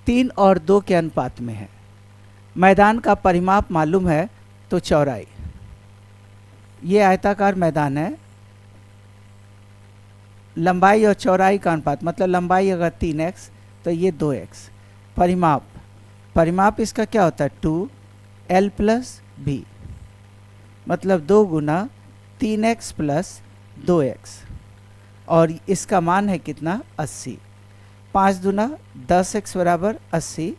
[SPEAKER 1] 3 और 2 के अनुपात में है। मैदान का परिमाप मालूम है, तो चौड़ाई, ये आयताकार मैदान है, लंबाई और चौड़ाई का अनुपात, मतलब लंबाई अगर 3x तो ये 2x। परिमाप इसका क्या होता है, 2l + b, मतलब 2 गुना 3x + 2x, और इसका मान है कितना 80। 5 दूना 10x बराबर 80,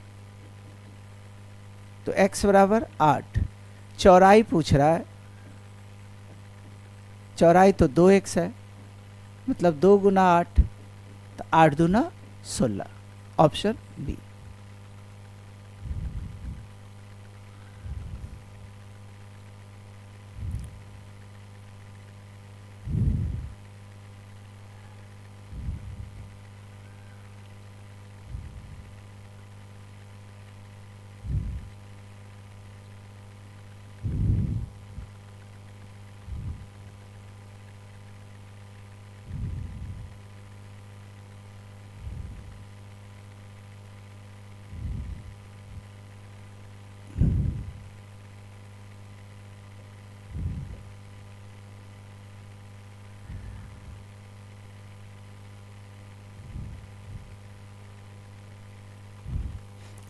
[SPEAKER 1] तो x बराबर 8। चौड़ाई पूछ रहा है, चौड़ाई तो 2x है, मतलब 2 गुना 8, तो 8 दूना 16, ऑप्शन बी।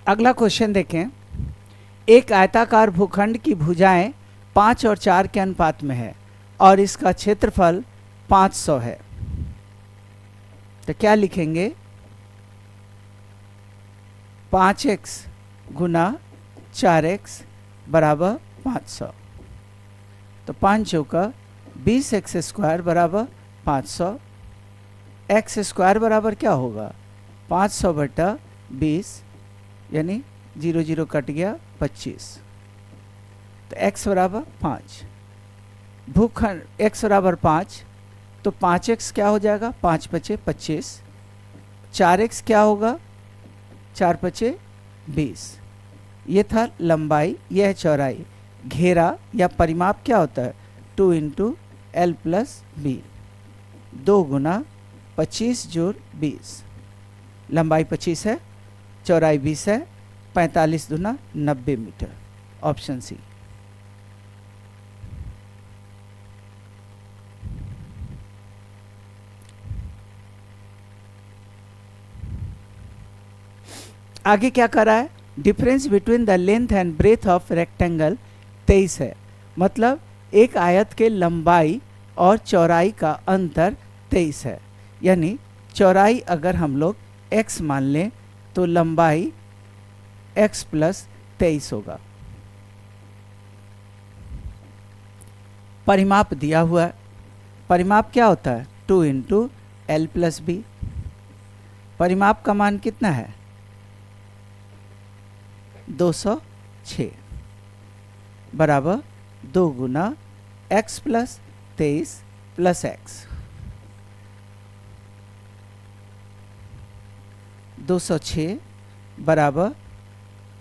[SPEAKER 1] अगला क्वेश्चन देखें। एक आयताकार भूखंड की भुजाएं 5 और 4 के अनुपात में है और इसका क्षेत्रफल 500 है, तो क्या लिखेंगे, 5x गुना 4x बराबर 500, तो 5×4 = 20x² बराबर 500, x² बराबर क्या होगा 500/20, यानी 0 0 कट गया 25, तो x बराबर 5। भूखंड x बराबर 5, तो 5x क्या हो जाएगा, 5×5 = 25, 4x क्या होगा, 4×5 = 20। ये था लंबाई, यह है चौड़ाई। घेरा या परिमाप क्या होता है, 2 × l + b, 2 गुना 25 + 20, लंबाई 25 है, चौड़ाई 20 है, 45 दूना 90 मीटर, ऑप्शन सी। आगे क्या कर रहा है, difference between the length and breadth of rectangle 23 है, मतलब एक आयत के लंबाई और चौड़ाई का अंतर 23 है, यानी चौड़ाई अगर हम लोग x मान लें तो लंबाई x + 23 होगा। परिमाप दिया हुआ है, परिमाप क्या होता है, 2 × l + b, परिमाप का मान कितना है 206 बराबर 2 गुना x + 23 + x, 206 बराबर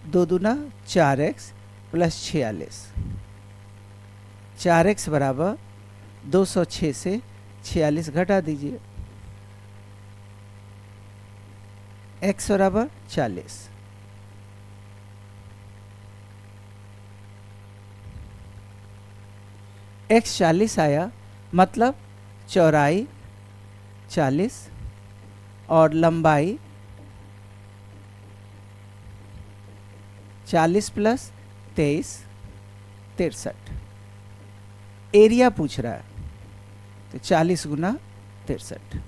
[SPEAKER 1] 2 दूना 4x + 46, 4x बराबर 206 से 46 घटा दीजिए, x बराबर 40। x 40 आया, मतलब चौड़ाई 40 और लंबाई 40 प्लस 23 63। एरिया पूछ रहा है, तो 40 गुना 63।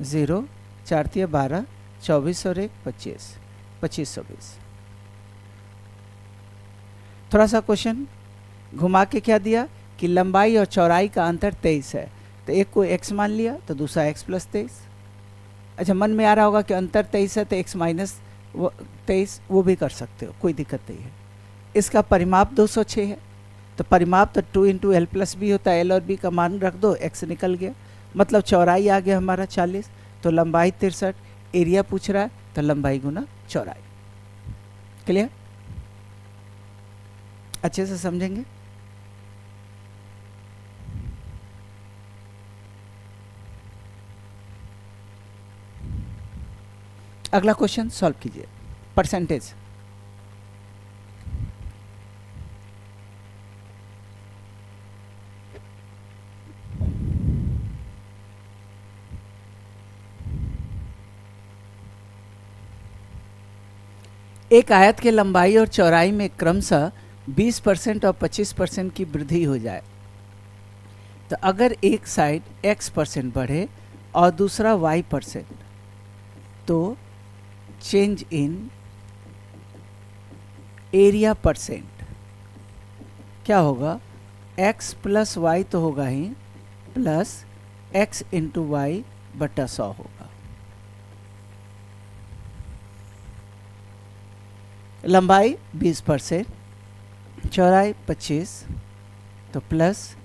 [SPEAKER 1] 0 4 तिया 12, 24 और 1 25, 2520। थोड़ा सा क्वेश्चन घुमा के क्या दिया कि लंबाई और चौड़ाई का अंतर 23 है, तो एक को x मान लिया तो दूसरा x प्लस 23। अच्छा, मन में आ रहा होगा कि अंतर 23 है तो x माइनस 23, वो भी कर सकते हो, कोई दिक्कत नहीं है। इसका परिमाप 206 है, तो परिमाप तो 2 इंटू एल प्लस बी होता है, एल और बी का मान रख दो, x निकल गया, मतलब चौड़ाई आ गया हमारा 40, तो लंबाई 63, एरिया पूछ रहा है तो लंबाई गुना चौड़ाई। क्लियर? अच्छे से समझेंगे। अगला क्वेश्चन सॉल्व कीजिए। परसेंटेज। एक आयत के लंबाई और चौड़ाई में क्रमशः 20% और 25% की वृद्धि हो जाए, तो अगर एक साइड x% बढ़े और दूसरा y%, तो चेंज इन एरिया परसेंट क्या होगा? x प्लस वाई तो होगा ही, प्लस x इंटू वाई बटा 100 होगा। लंबाई 20%, चौड़ाई 25, तो प्लस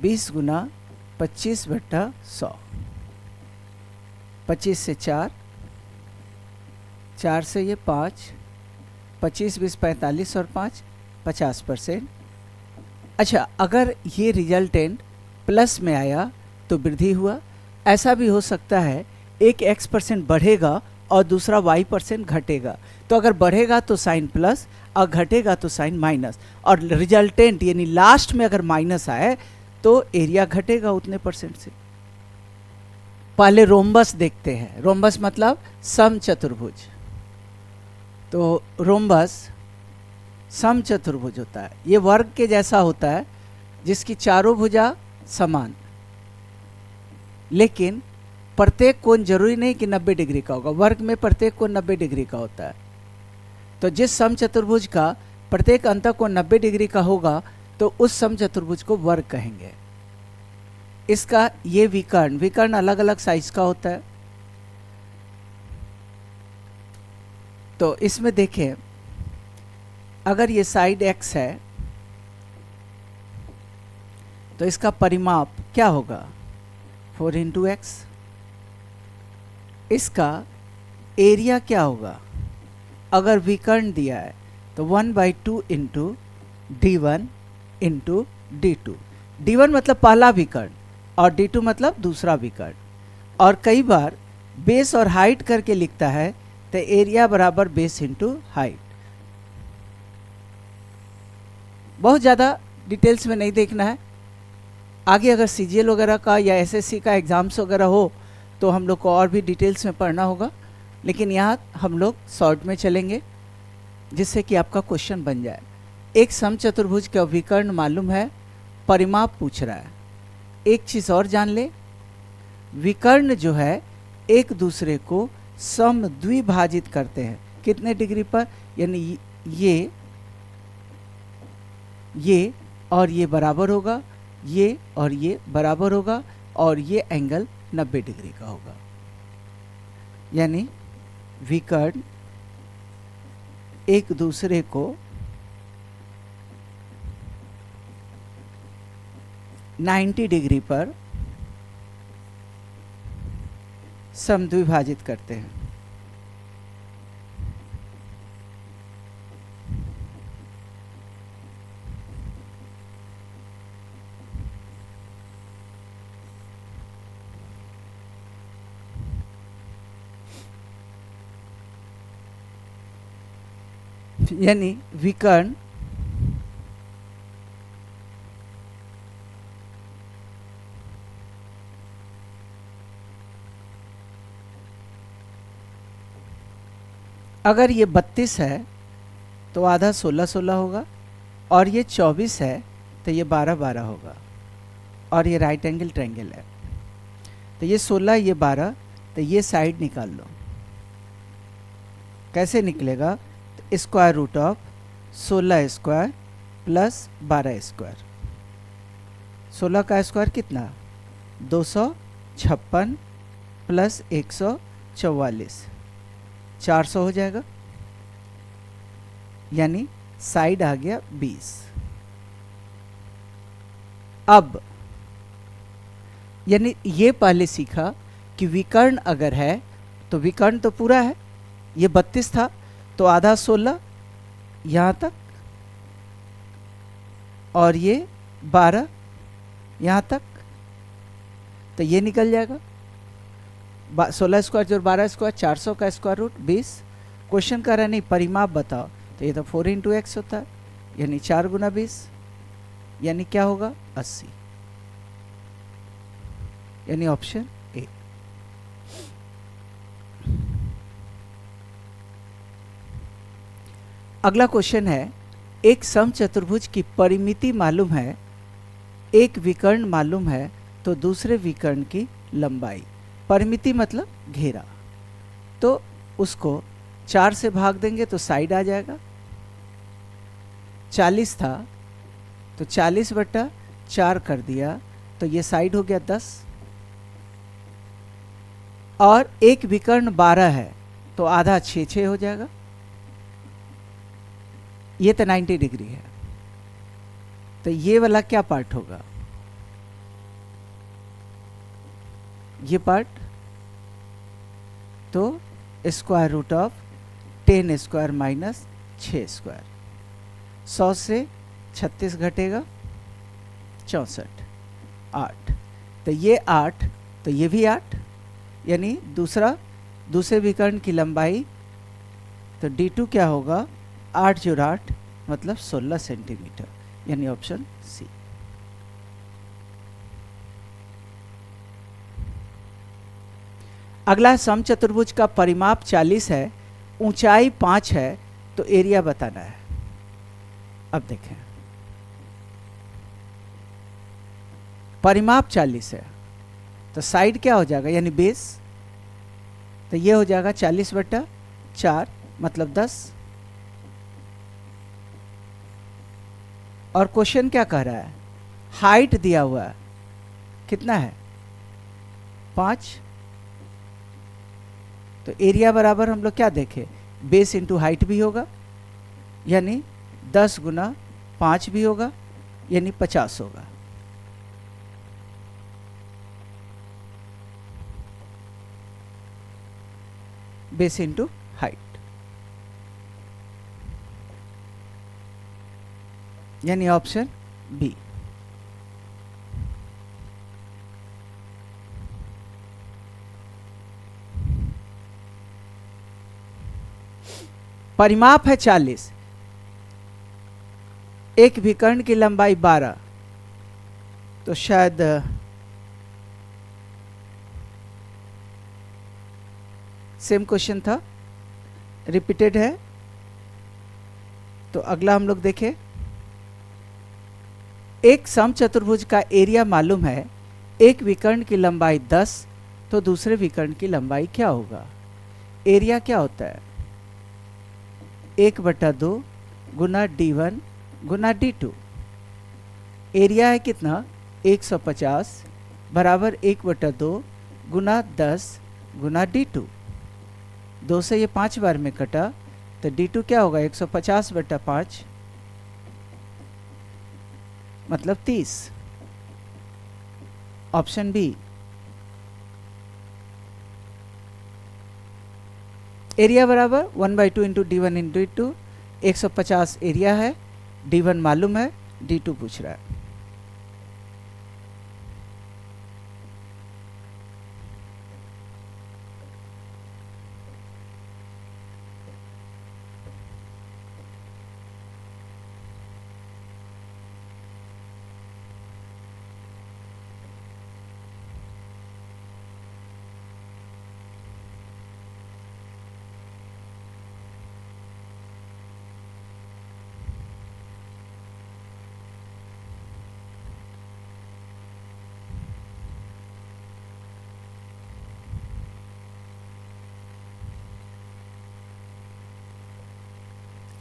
[SPEAKER 1] 20 गुना 25 बटा 100। 25 से 4, 4 से ये 5, 25 20 45 और 5 50%। अच्छा, अगर ये रिजल्टेंट प्लस में आया तो वृद्धि हुआ। ऐसा भी हो सकता है एक x% बढ़ेगा और दूसरा y% घटेगा, तो अगर बढ़ेगा तो साइन प्लस और घटेगा तो साइन माइनस, और रिजल्टेंट यानी लास्ट में अगर माइनस आए तो एरिया घटेगा उतने परसेंट से। पहले रोम्बस देखते हैं। रोम्बस मतलब समचतुर्भुज। तो रोम्बस समचतुर्भुज होता है, ये वर्ग के जैसा होता है जिसकी चारों भुजा समान, लेकिन प्रत्येक कोण जरूरी नहीं कि 90 डिग्री का होगा। वर्ग में प्रत्येक कोण 90 डिग्री का होता है, तो जिस समचतुर्भुज का प्रत्येक अंतःकोण 90 डिग्री का होगा तो उस समचतुर्भुज को वर्ग कहेंगे। इसका ये विकर्ण अलग अलग साइज का होता है। तो इसमें देखें, अगर ये साइड x है तो इसका परिमाप क्या होगा? 4 इंटू एक्स। इसका एरिया क्या होगा? अगर विकर्ण दिया है तो 1/2 into d1 into d2। d1 मतलब पहला विकर्ण और d2 मतलब दूसरा विकर्ण। और कई बार बेस और हाइट करके लिखता है, तो एरिया बराबर बेस इंटू हाइट। बहुत ज़्यादा डिटेल्स में नहीं देखना है। आगे अगर सीजीएल वगैरह का या एसएससी का एग्ज़ाम्स वगैरह हो तो हम लोग को और भी डिटेल्स में पढ़ना होगा, लेकिन यहाँ हम लोग शॉर्ट में चलेंगे जिससे कि आपका क्वेश्चन बन जाए। एक समचतुर्भुज का विकर्ण मालूम है, परिमाप पूछ रहा है। एक चीज़ और जान ले, विकर्ण जो है एक दूसरे को समद्विभाजित करते हैं। कितने डिग्री पर? यानी ये और ये बराबर होगा, ये और ये बराबर होगा, और ये एंगल 90 डिग्री का होगा। यानी विकर्ण एक दूसरे को 90 डिग्री पर समद्विभाजित करते हैं। यानी विकर्ण अगर ये 32 है तो आधा 16-16 होगा, और ये 24 है तो ये 12-12 होगा, और ये राइट एंगल ट्रायंगल है। तो ये 16, ये 12, तो ये साइड निकाल लो। कैसे निकलेगा? तो square root of 16 square plus 12 square. 16 का स्क्वायर कितना? 256 प्लस 144, 400 हो जाएगा, यानी साइड आ गया 20। अब यानी ये पहले सीखा कि विकर्ण अगर है तो विकर्ण तो पूरा है, ये 32 था तो आधा 16 यहाँ तक, और ये 12 यहाँ तक, तो ये निकल जाएगा 16 स्क्वायर जोड़ 12 स्क्वायर, 400 का स्क्वायर रूट 20। क्वेश्चन कर रहा नहीं परिमाप बताओ, तो ये तो 4 इंटू एक्स होता है, यानी 4 गुना 20, यानी क्या होगा? 80, यानी ऑप्शन ए। अगला क्वेश्चन है, एक समचतुर्भुज की परिमिति मालूम है, एक विकर्ण मालूम है, तो दूसरे विकर्ण की लंबाई। परिमिति मतलब घेरा, तो उसको 4 से भाग देंगे तो साइड आ जाएगा। 40 था तो 40/4 कर दिया तो ये साइड हो गया 10, और एक विकर्ण 12 है तो आधा 6 हो जाएगा, ये तो 90 डिग्री है, तो ये वाला क्या पार्ट होगा? ये पार्ट, तो square root of 10 square minus 6 square, 100 से 36 घटेगा 64, 8, तो ये 8, तो ये भी 8, यानी दूसरे विकर्ण की लंबाई, तो D2 क्या होगा? 8 जोड़ 8 मतलब 16 सेंटीमीटर, यानी ऑप्शन सी। अगला समचतुर्भुज का परिमाप 40 है, ऊंचाई 5 है, तो एरिया बताना है। अब देखें, परिमाप 40 है तो साइड क्या हो जाएगा, यानी बेस, तो ये हो जाएगा 40/4 मतलब 10। और क्वेश्चन क्या कह रहा है? हाइट दिया हुआ है, कितना है? 5, तो एरिया बराबर हम लोग क्या देखें? बेस इंटू हाइट भी होगा, यानी 10 गुना 5 भी होगा, यानी 50 होगा। बेस इंटू हाइट, यानी ऑप्शन बी। परिमाप है 40, एक विकर्ण की लंबाई 12, तो शायद सेम क्वेश्चन था, रिपीटेड है। तो अगला हम लोग देखें, एक समचतुर्भुज का एरिया मालूम है, एक विकर्ण की लंबाई 10, तो दूसरे विकर्ण की लंबाई क्या होगा? एरिया क्या होता है? 1/2 गुना D1 गुना D2। एरिया है कितना? 150 बराबर 1/2 गुना 10 गुना D2। 2 से ये 5 बार में कटा, तो D2 क्या होगा? 150/5 मतलब 30, ऑप्शन बी। एरिया बराबर 1/2 into D1 into D2, 150 area है, D1 मालूम है, D2 पूछ रहा है।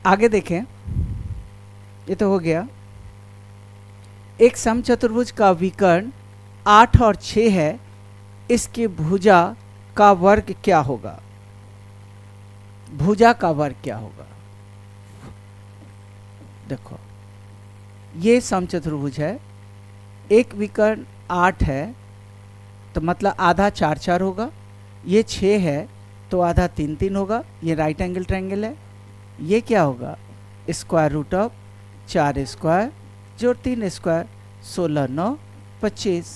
[SPEAKER 1] आगे देखें, ये तो हो गया। एक समचतुर्भुज का विकर्ण 8 और 6 है, इसकी भुजा का वर्ग क्या होगा? भुजा का वर्ग क्या होगा? देखो, ये समचतुर्भुज है, एक विकर्ण 8 है तो मतलब आधा 4 4 होगा, ये 6 है तो आधा 3 3 होगा, ये राइट एंगल ट्रायंगल है। ये क्या होगा? स्क्वायर रूट ऑफ 4 स्क्वायर जोड़ 3 स्क्वायर, 16 9 25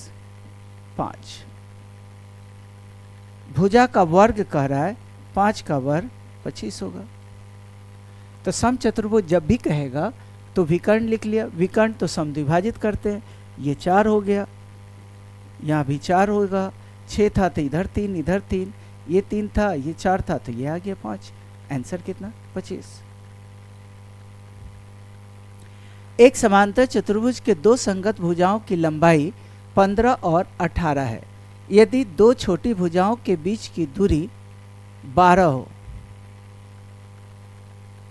[SPEAKER 1] 5। भुजा का वर्ग कह रहा है, 5 का वर्ग 25 होगा। तो समचतुर्भुज जब भी कहेगा तो विकर्ण लिख लिया, विकर्ण तो समद्विभाजित करते हैं, ये 4 हो गया, यहाँ भी 4 होगा, 6 था तो इधर 3 इधर 3, ये 3 था ये 4 था तो ये आ गया 5। आंसर कितना? 25। एक समांतर चतुर्भुज के दो संगत भुजाओं की लंबाई 15 और 18 है। यदि दो छोटी भुजाओं के बीच की दूरी 12 हो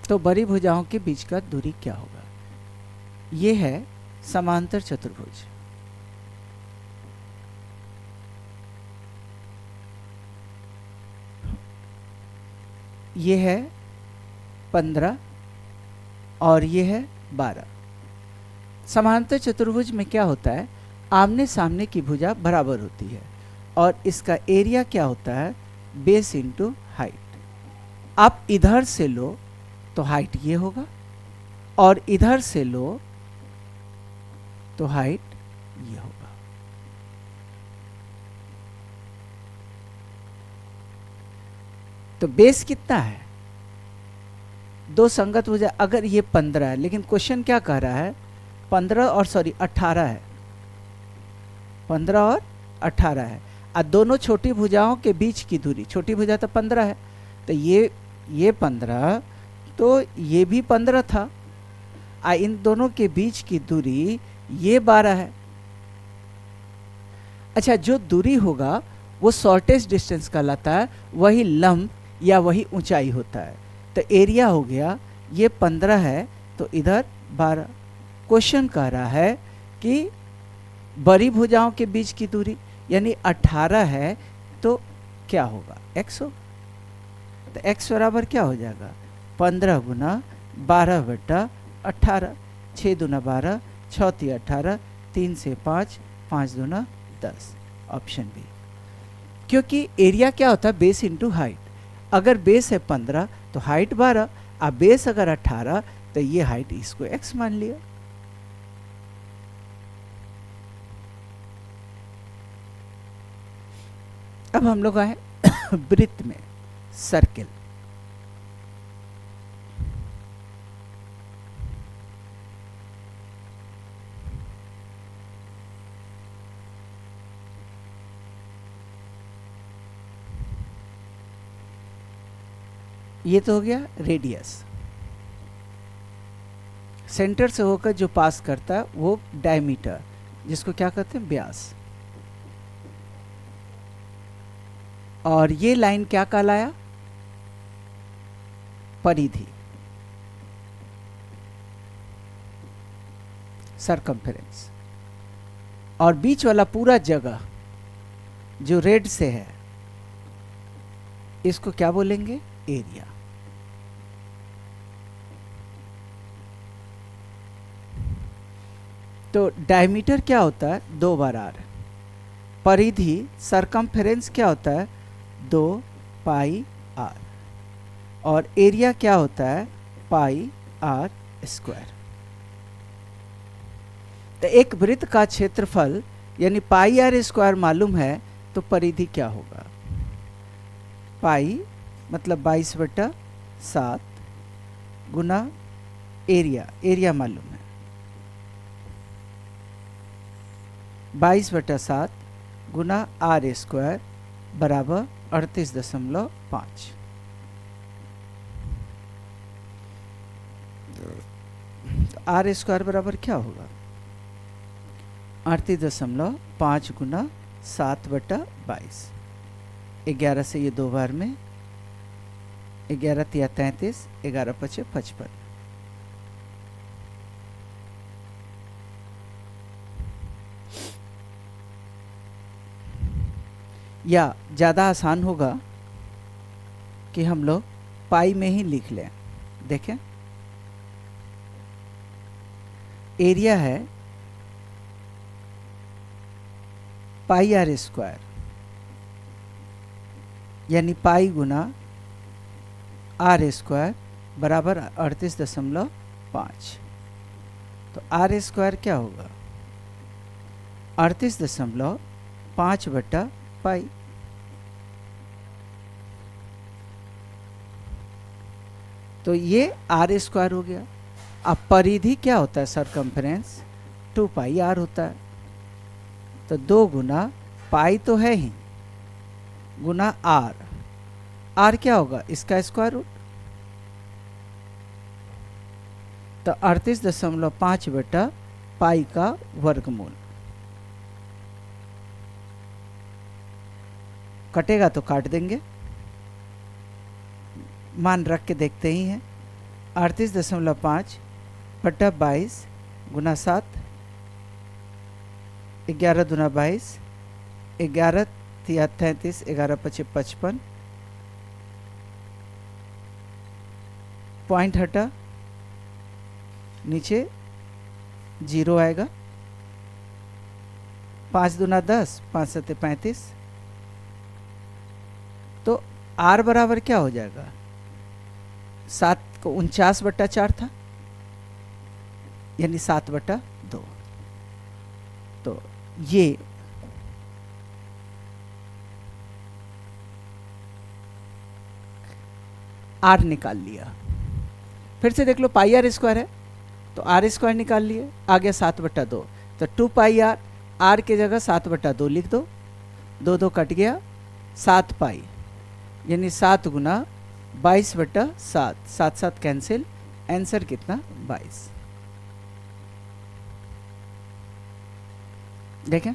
[SPEAKER 1] तो बड़ी भुजाओं के बीच का दूरी क्या होगा? ये है समांतर चतुर्भुज। ये है 15 और ये है 12। समांतर चतुर्भुज में क्या होता है? आमने सामने की भुजा बराबर होती है और इसका एरिया क्या होता है? Base into height. आप इधर से लो तो हाइट ये होगा और इधर से लो तो हाइट ये होगा। तो बेस कितना है? दो संगत भुजा, अगर ये 15 है, लेकिन क्वेश्चन क्या कह रहा है? 15 और 18 है, 15 और 18 है। और दोनों छोटी भुजाओं के बीच की दूरी, छोटी भुजा तो 15 है, तो ये 15 तो ये भी 15 था, और इन दोनों के बीच की दूरी ये 12 है। अच्छा, जो दूरी होगा वो शॉर्टेस्ट डिस्टेंस कहलाता है, वही लंब या वही ऊंचाई होता है। तो एरिया हो गया, ये 15 है तो इधर 12। क्वेश्चन कह रहा है कि बड़ी भुजाओं के बीच की दूरी यानी 18 है तो क्या होगा? x हो। तो x बराबर क्या हो जाएगा? 15 गुना 12 बटा 18, 6 दूना 12, 6 × 18, 3 से 5, 5 दूना 10। Option B. क्योंकि एरिया क्या होता है? Base into height. अगर बेस है 15 तो हाइट 12, और बेस अगर 18 तो ये हाइट, इसको x मान लिया। अब हम लोग आए वृत्त में, सर्किल। ये तो हो गया रेडियस। सेंटर से होकर जो पास करता है वो डायमीटर, जिसको क्या कहते हैं? व्यास। और ये लाइन क्या कहलाया? परिधि, सरकमफेरेंस। और बीच वाला पूरा जगह जो रेड से है, इसको क्या बोलेंगे? एरिया। तो डायमीटर क्या होता है? 2 बार r। परिधि, सरकमफेरेंस क्या होता है? 2 पाई r। और एरिया क्या होता है? पाई r स्क्वायर। तो एक वृत्त का क्षेत्रफल यानी पाई r स्क्वायर मालूम है, तो परिधि क्या होगा? पाई मतलब 22/7 गुना एरिया, एरिया मालूम है 22/7 गुना r स्क्वायर बराबर 38.5। r स्क्वायर बराबर क्या होगा? 38.5 गुना 7/22। 11 से ये 2 बार में, 11 × 33, 11 × 55, या ज़्यादा आसान होगा कि हम लोग पाई में ही लिख लें। देखें, एरिया है पाई आर स्क्वायर, यानी पाई गुना आर स्क्वायर बराबर 38.5। तो आर स्क्वायर क्या होगा? 38.5 बटा पाई। तो ये आर स्क्वायर हो गया। अब परिधि क्या होता है? सरकमफ्रेंस 2 पाई आर होता है। तो 2 गुना पाई तो है ही, गुना आर। आर क्या होगा? इसका स्क्वायर रूट। तो 38.5 बटा पाई का वर्गमूल। कटेगा तो काट देंगे, मान रख के देखते ही हैं। 38.5 बटा 22 गुना 7, 11 दूना 22, 11 तिया 33, 11 पचे 55। पॉइंट हटा, नीचे 0 आएगा। 5 दूना 10, 5 सत्ते 35। तो आर बराबर क्या हो जाएगा? 7 को 49 बटा 4 था, यानी 7 बटा 2। तो ये आर निकाल लिया। फिर से देख लो, पाई आर स्क्वायर है तो आर स्क्वायर निकाल लिए, आ गया 7 बटा 2। तो 2 पाई आर, आर की जगह 7 बटा 2 लिख दो, 2 2 कट गया, 7 पाई, यानी 7 गुना 22 बटा 7, 7 7 कैंसिल, आंसर कितना? 22। देखें,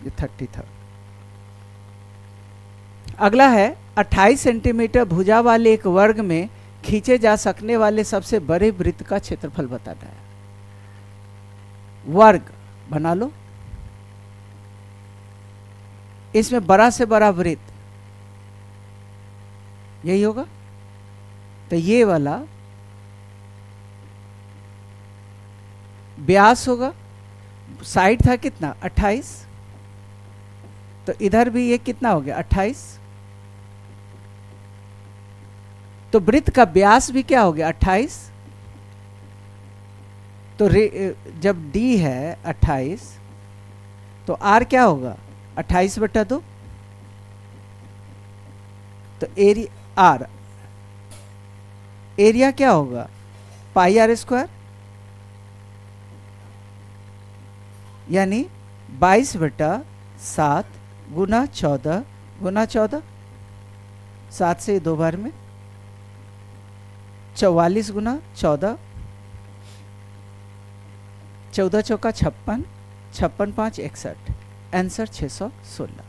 [SPEAKER 1] ये 30 था। अगला है 28 सेंटीमीटर भुजा वाले एक वर्ग में खींचे जा सकने वाले सबसे बड़े वृत्त का क्षेत्रफल बताना है। वर्ग बना लो, इसमें बड़ा से बड़ा वृत्त यही होगा। तो ये वाला व्यास होगा, साइड था कितना? 28। तो इधर भी ये कितना हो गया? 28। तो वृत्त का व्यास भी क्या हो गया? 28। तो जब d है 28 तो r क्या होगा? 28 बटा 2। तो एरिया क्या होगा? पाई आर स्क्वायर, यानी 22 बटा 7 गुना 14 गुना 14, 7 से 2 बार में 44 गुना 14, 14 चौका 56, 56 5 61, आंसर 616।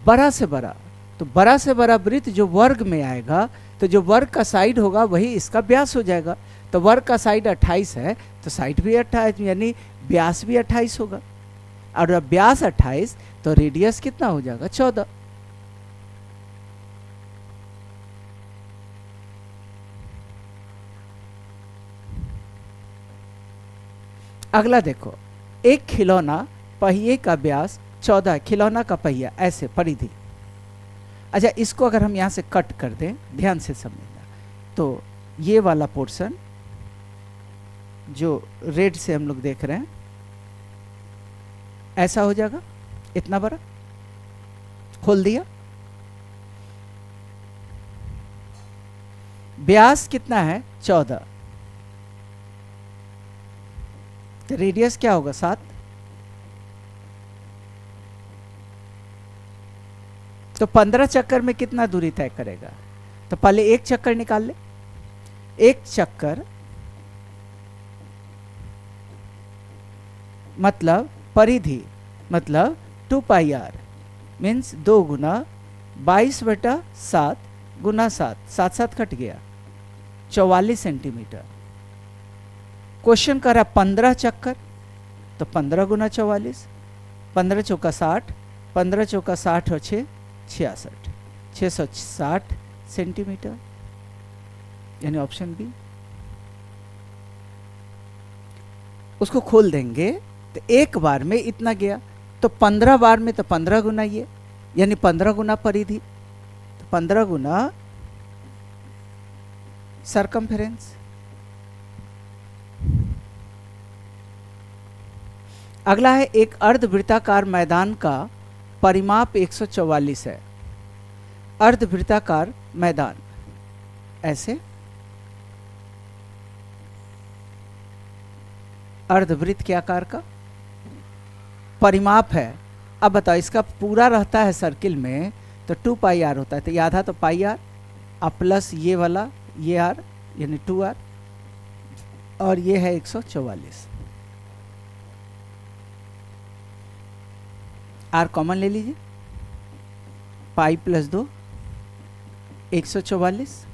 [SPEAKER 1] बड़ा से बड़ा, तो बड़ा से बड़ा वृत्त जो वर्ग में आएगा, तो जो वर्ग का साइड होगा वही इसका व्यास हो जाएगा। तो वर्ग का साइड 28 है तो साइड भी 28, यानी व्यास भी 28 होगा। और जब व्यास 28 तो रेडियस कितना हो जाएगा? 14। अगला देखो, एक खिलौना पहिए का व्यास 14, खिलौना का पहिया ऐसे परिधि। अच्छा, इसको अगर हम यहाँ से कट कर दें, ध्यान से समझना, तो ये वाला पोर्शन जो रेड से हम लोग देख रहे हैं ऐसा हो जाएगा, इतना बड़ा खोल दिया। व्यास कितना है? 14। तो रेडियस क्या होगा? 7। तो 15 चक्कर में कितना दूरी तय करेगा? तो पहले एक चक्कर निकाल ले। एक चक्कर मतलब परिधि, मतलब 2πr मीन्स 2 गुना 22/7 गुना 7, 7 कट गया, 44 सेंटीमीटर। क्वेश्चन करा 15 चक्कर, तो 15 गुना 44, 15 चौका 60, 15 चौका 60 और 6 66, 660 सेंटीमीटर, यानी ऑप्शन बी। उसको खोल देंगे तो एक बार में इतना गया, तो 15 बार में तो 15 गुना ये, यानी 15 गुना परिधि, तो 15 गुना सरकमफेरेंस। अगला है एक अर्धवृत्ताकार मैदान का परिमाप 144 है। अर्धवृत्ताकार मैदान ऐसे, अर्धवृत्त के आकार का परिमाप है। अब बताओ, इसका पूरा रहता है सर्किल में तो 2πr होता है, तो ये आधा तो πr और प्लस ये वाला ये r यानी 2r, और ये है 144। r कॉमन ले लीजिए, पाई प्लस 2 144,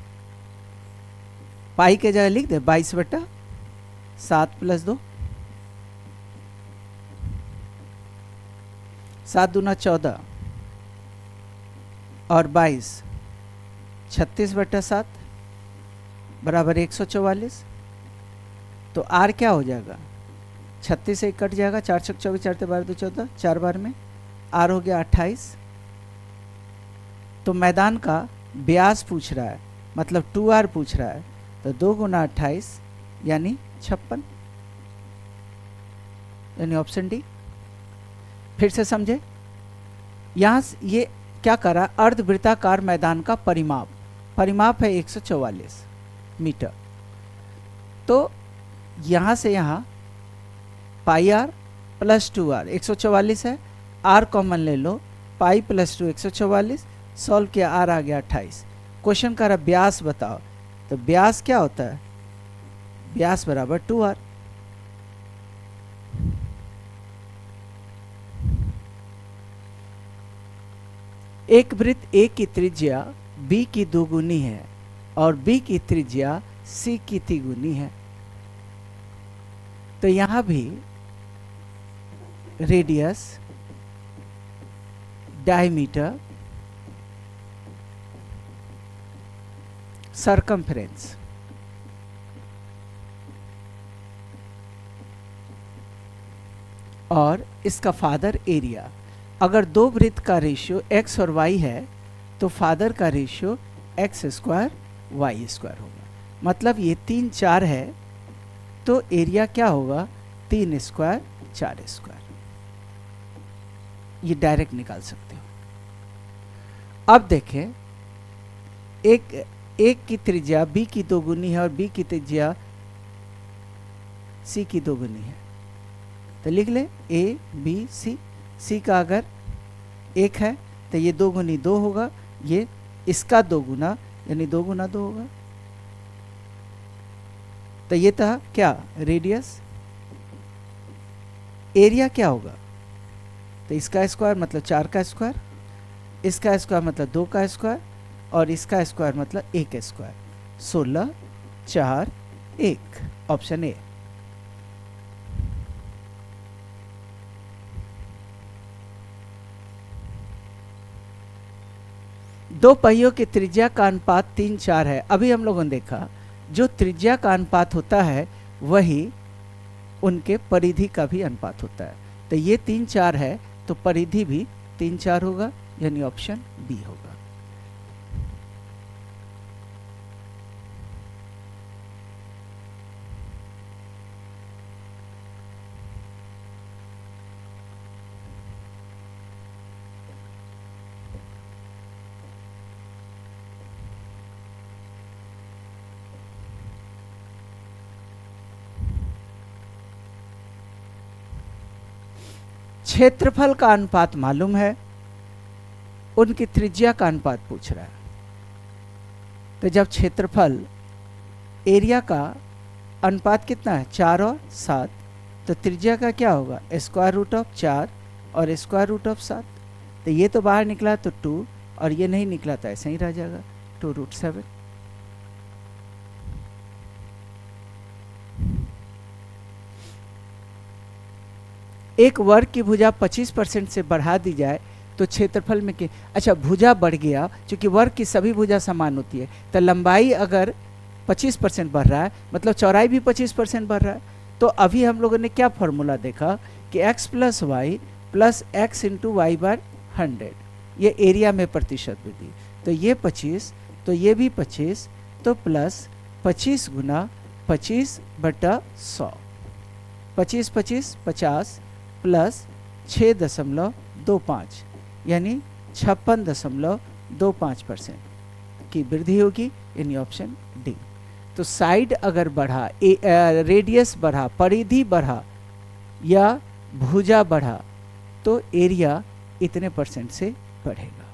[SPEAKER 1] पाई के जगह लिख दे 22/7 प्लस 2, 7 दूना 14 और 22, 36/7 बराबर 144। तो r क्या हो जाएगा, 36 से कट जाएगा, 4 छक 24, 4 12 2 14, 4 बार में r हो गया 28। तो मैदान का व्यास पूछ रहा है, मतलब 2r पूछ रहा है, तो 2 गुना 28 यानी 56, यानी ऑप्शन डी। फिर से समझे, यहाँ ये क्या करा, अर्धवृत्ताकार मैदान का परिमाप, परिमाप है 144 मीटर, तो यहाँ से यहाँ πr प्लस 2r 144 है, r कॉमन ले लो, पाई प्लस 2 144, सॉल्व किया r आ गया 28। क्वेश्चन करा व्यास बताओ, तो व्यास क्या होता है, व्यास बराबर 2r। एक वृत्त A की त्रिज्या B की दोगुनी है और B की त्रिज्या C की तिगुनी है, तो यहां भी रेडियस, डायमीटर, सरकमफेरेंस, और इसका फादर एरिया। अगर दो वृत्त का रेशियो x और y है तो फादर का ratio x square y square होगा। मतलब ये 3 4 है तो एरिया क्या होगा, 3 स्क्वायर 4 स्क्वायर। ये डायरेक्ट निकाल सकते हो। अब देखें, एक की त्रिज्या b की दोगुनी है और b की त्रिज्या c की दोगुनी है, तो लिख ले a b c। c का अगर 1 है तो ये 2 गुनी 2 होगा, ये इसका 2 गुना यानी 2 गुना 2 होगा। तो ये था क्या, रेडियस। एरिया क्या होगा, तो इसका स्क्वायर मतलब 4 का स्क्वायर, इसका स्क्वायर मतलब 2 का स्क्वायर, और इसका स्क्वायर मतलब 1 स्क्वायर। 16 4 1, option A. दो पहियों की त्रिज्या का अनुपात 3 4 है। अभी हम लोगों ने देखा जो त्रिज्या का अनुपात होता है वही उनके परिधि का भी अनुपात होता है। तो ये 3 4 है तो परिधि भी 3 4 होगा, यानी ऑप्शन बी होगा। क्षेत्रफल का अनुपात मालूम है, उनकी त्रिज्या का अनुपात पूछ रहा है। तो जब क्षेत्रफल एरिया का अनुपात कितना है, 4 और 7, तो त्रिज्या का क्या होगा, स्क्वायर रूट ऑफ 4 और स्क्वायर रूट ऑफ 7। तो ये तो बाहर निकला तो 2 और ये नहीं निकला तो ऐसे ही रह जाएगा 2√7। एक वर्ग की भुजा 25% से बढ़ा दी जाए तो क्षेत्रफल में के, अच्छा भुजा बढ़ गया, क्योंकि वर्ग की सभी भुजा समान होती है, तो लंबाई अगर 25% बढ़ रहा है मतलब चौड़ाई भी 25% बढ़ रहा है। तो अभी हम लोगों ने क्या फॉर्मूला देखा कि x plus y plus x into y bar 100, ये एरिया में प्रतिशत वृद्धि। तो ये 25, तो ये भी 25, तो प्लस 25 गुना 25/100, 25 25 50 प्लस 6.25 यानी 56.25% की वृद्धि होगी, यानी ऑप्शन डी। तो साइड अगर बढ़ा, रेडियस बढ़ा, परिधि बढ़ा या भुजा बढ़ा तो एरिया इतने परसेंट से बढ़ेगा।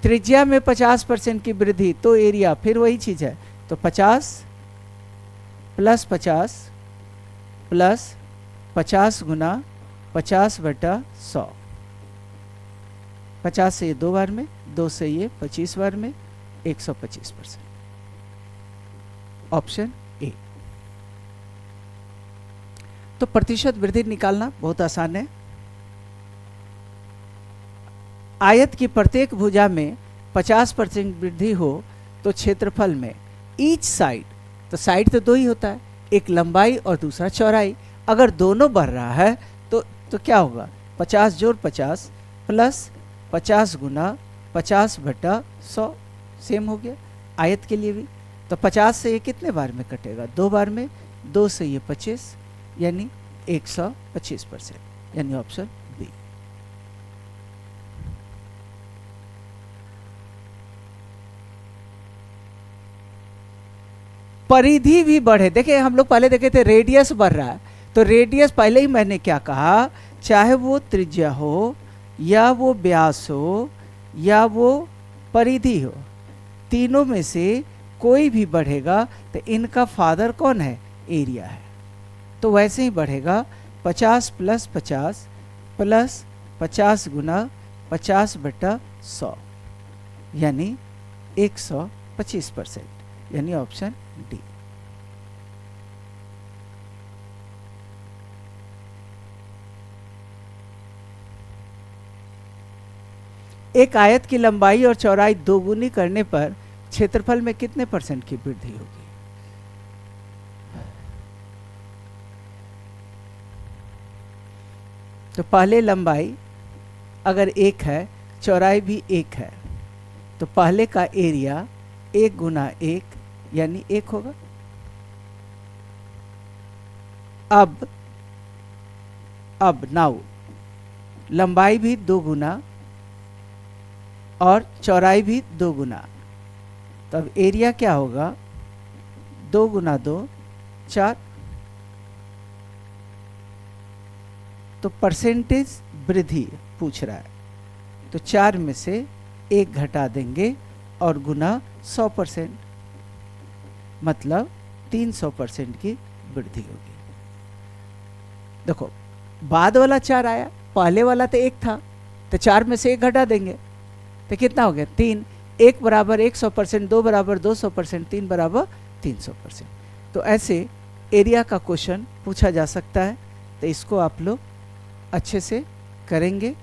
[SPEAKER 1] त्रिज्या में 50% की वृद्धि तो एरिया फिर वही चीज है, तो 50 प्लस 50 प्लस 50 गुना 50/100, 50 से ये 2 बार में, 2 से ये 25 बार में, 125%, ऑप्शन ए। तो प्रतिशत वृद्धि निकालना बहुत आसान है। आयत की प्रत्येक भुजा में 50% वृद्धि हो तो क्षेत्रफल में ईच साइड, तो साइड तो 2 ही होता है, एक लंबाई और दूसरा चौड़ाई, अगर दोनों बढ़ रहा है तो क्या होगा, 50 जोड़ 50 प्लस 50 गुना 50/100, सेम हो गया आयत के लिए भी। तो 50 से ये कितने बार में कटेगा, 2 बार में, 2 से ये 25 यानी 125%, यानी ऑप्शन बी। परिधि भी बढ़े, देखिए हम लोग पहले देखे थे रेडियस बढ़ रहा है, तो रेडियस पहले ही मैंने क्या कहा, चाहे वो त्रिज्या हो या वो व्यास हो या वो परिधि हो, तीनों में से कोई भी बढ़ेगा तो इनका फादर कौन है, एरिया है। तो वैसे ही बढ़ेगा 50 प्लस 50 प्लस 50 गुना 50/100 यानी 125%, यानी ऑप्शन डी। एक आयत की लंबाई और चौड़ाई 2 गुनी करने पर क्षेत्रफल में कितने % की वृद्धि होगी। तो पहले लंबाई अगर 1 है, चौड़ाई भी 1 है, तो पहले का एरिया 1 गुना 1 यानी 1 होगा। अब नाउ लंबाई भी 2 गुना और चौड़ाई भी 2 गुना, तो अब एरिया क्या होगा, 2 गुना 2 4, तो परसेंटेज वृद्धि पूछ रहा है, तो 4 में से 1 घटा देंगे और गुना 100%, मतलब 300% की वृद्धि होगी। देखो बाद वाला 4 आया, पहले वाला तो 1 था, तो 4 में से 1 घटा देंगे तो कितना हो गया, 3। 1 बराबर 100%, 2 बराबर 200%, 3 बराबर 300%। तो ऐसे एरिया का क्वेश्चन पूछा जा सकता है, तो इसको आप लोग अच्छे से करेंगे।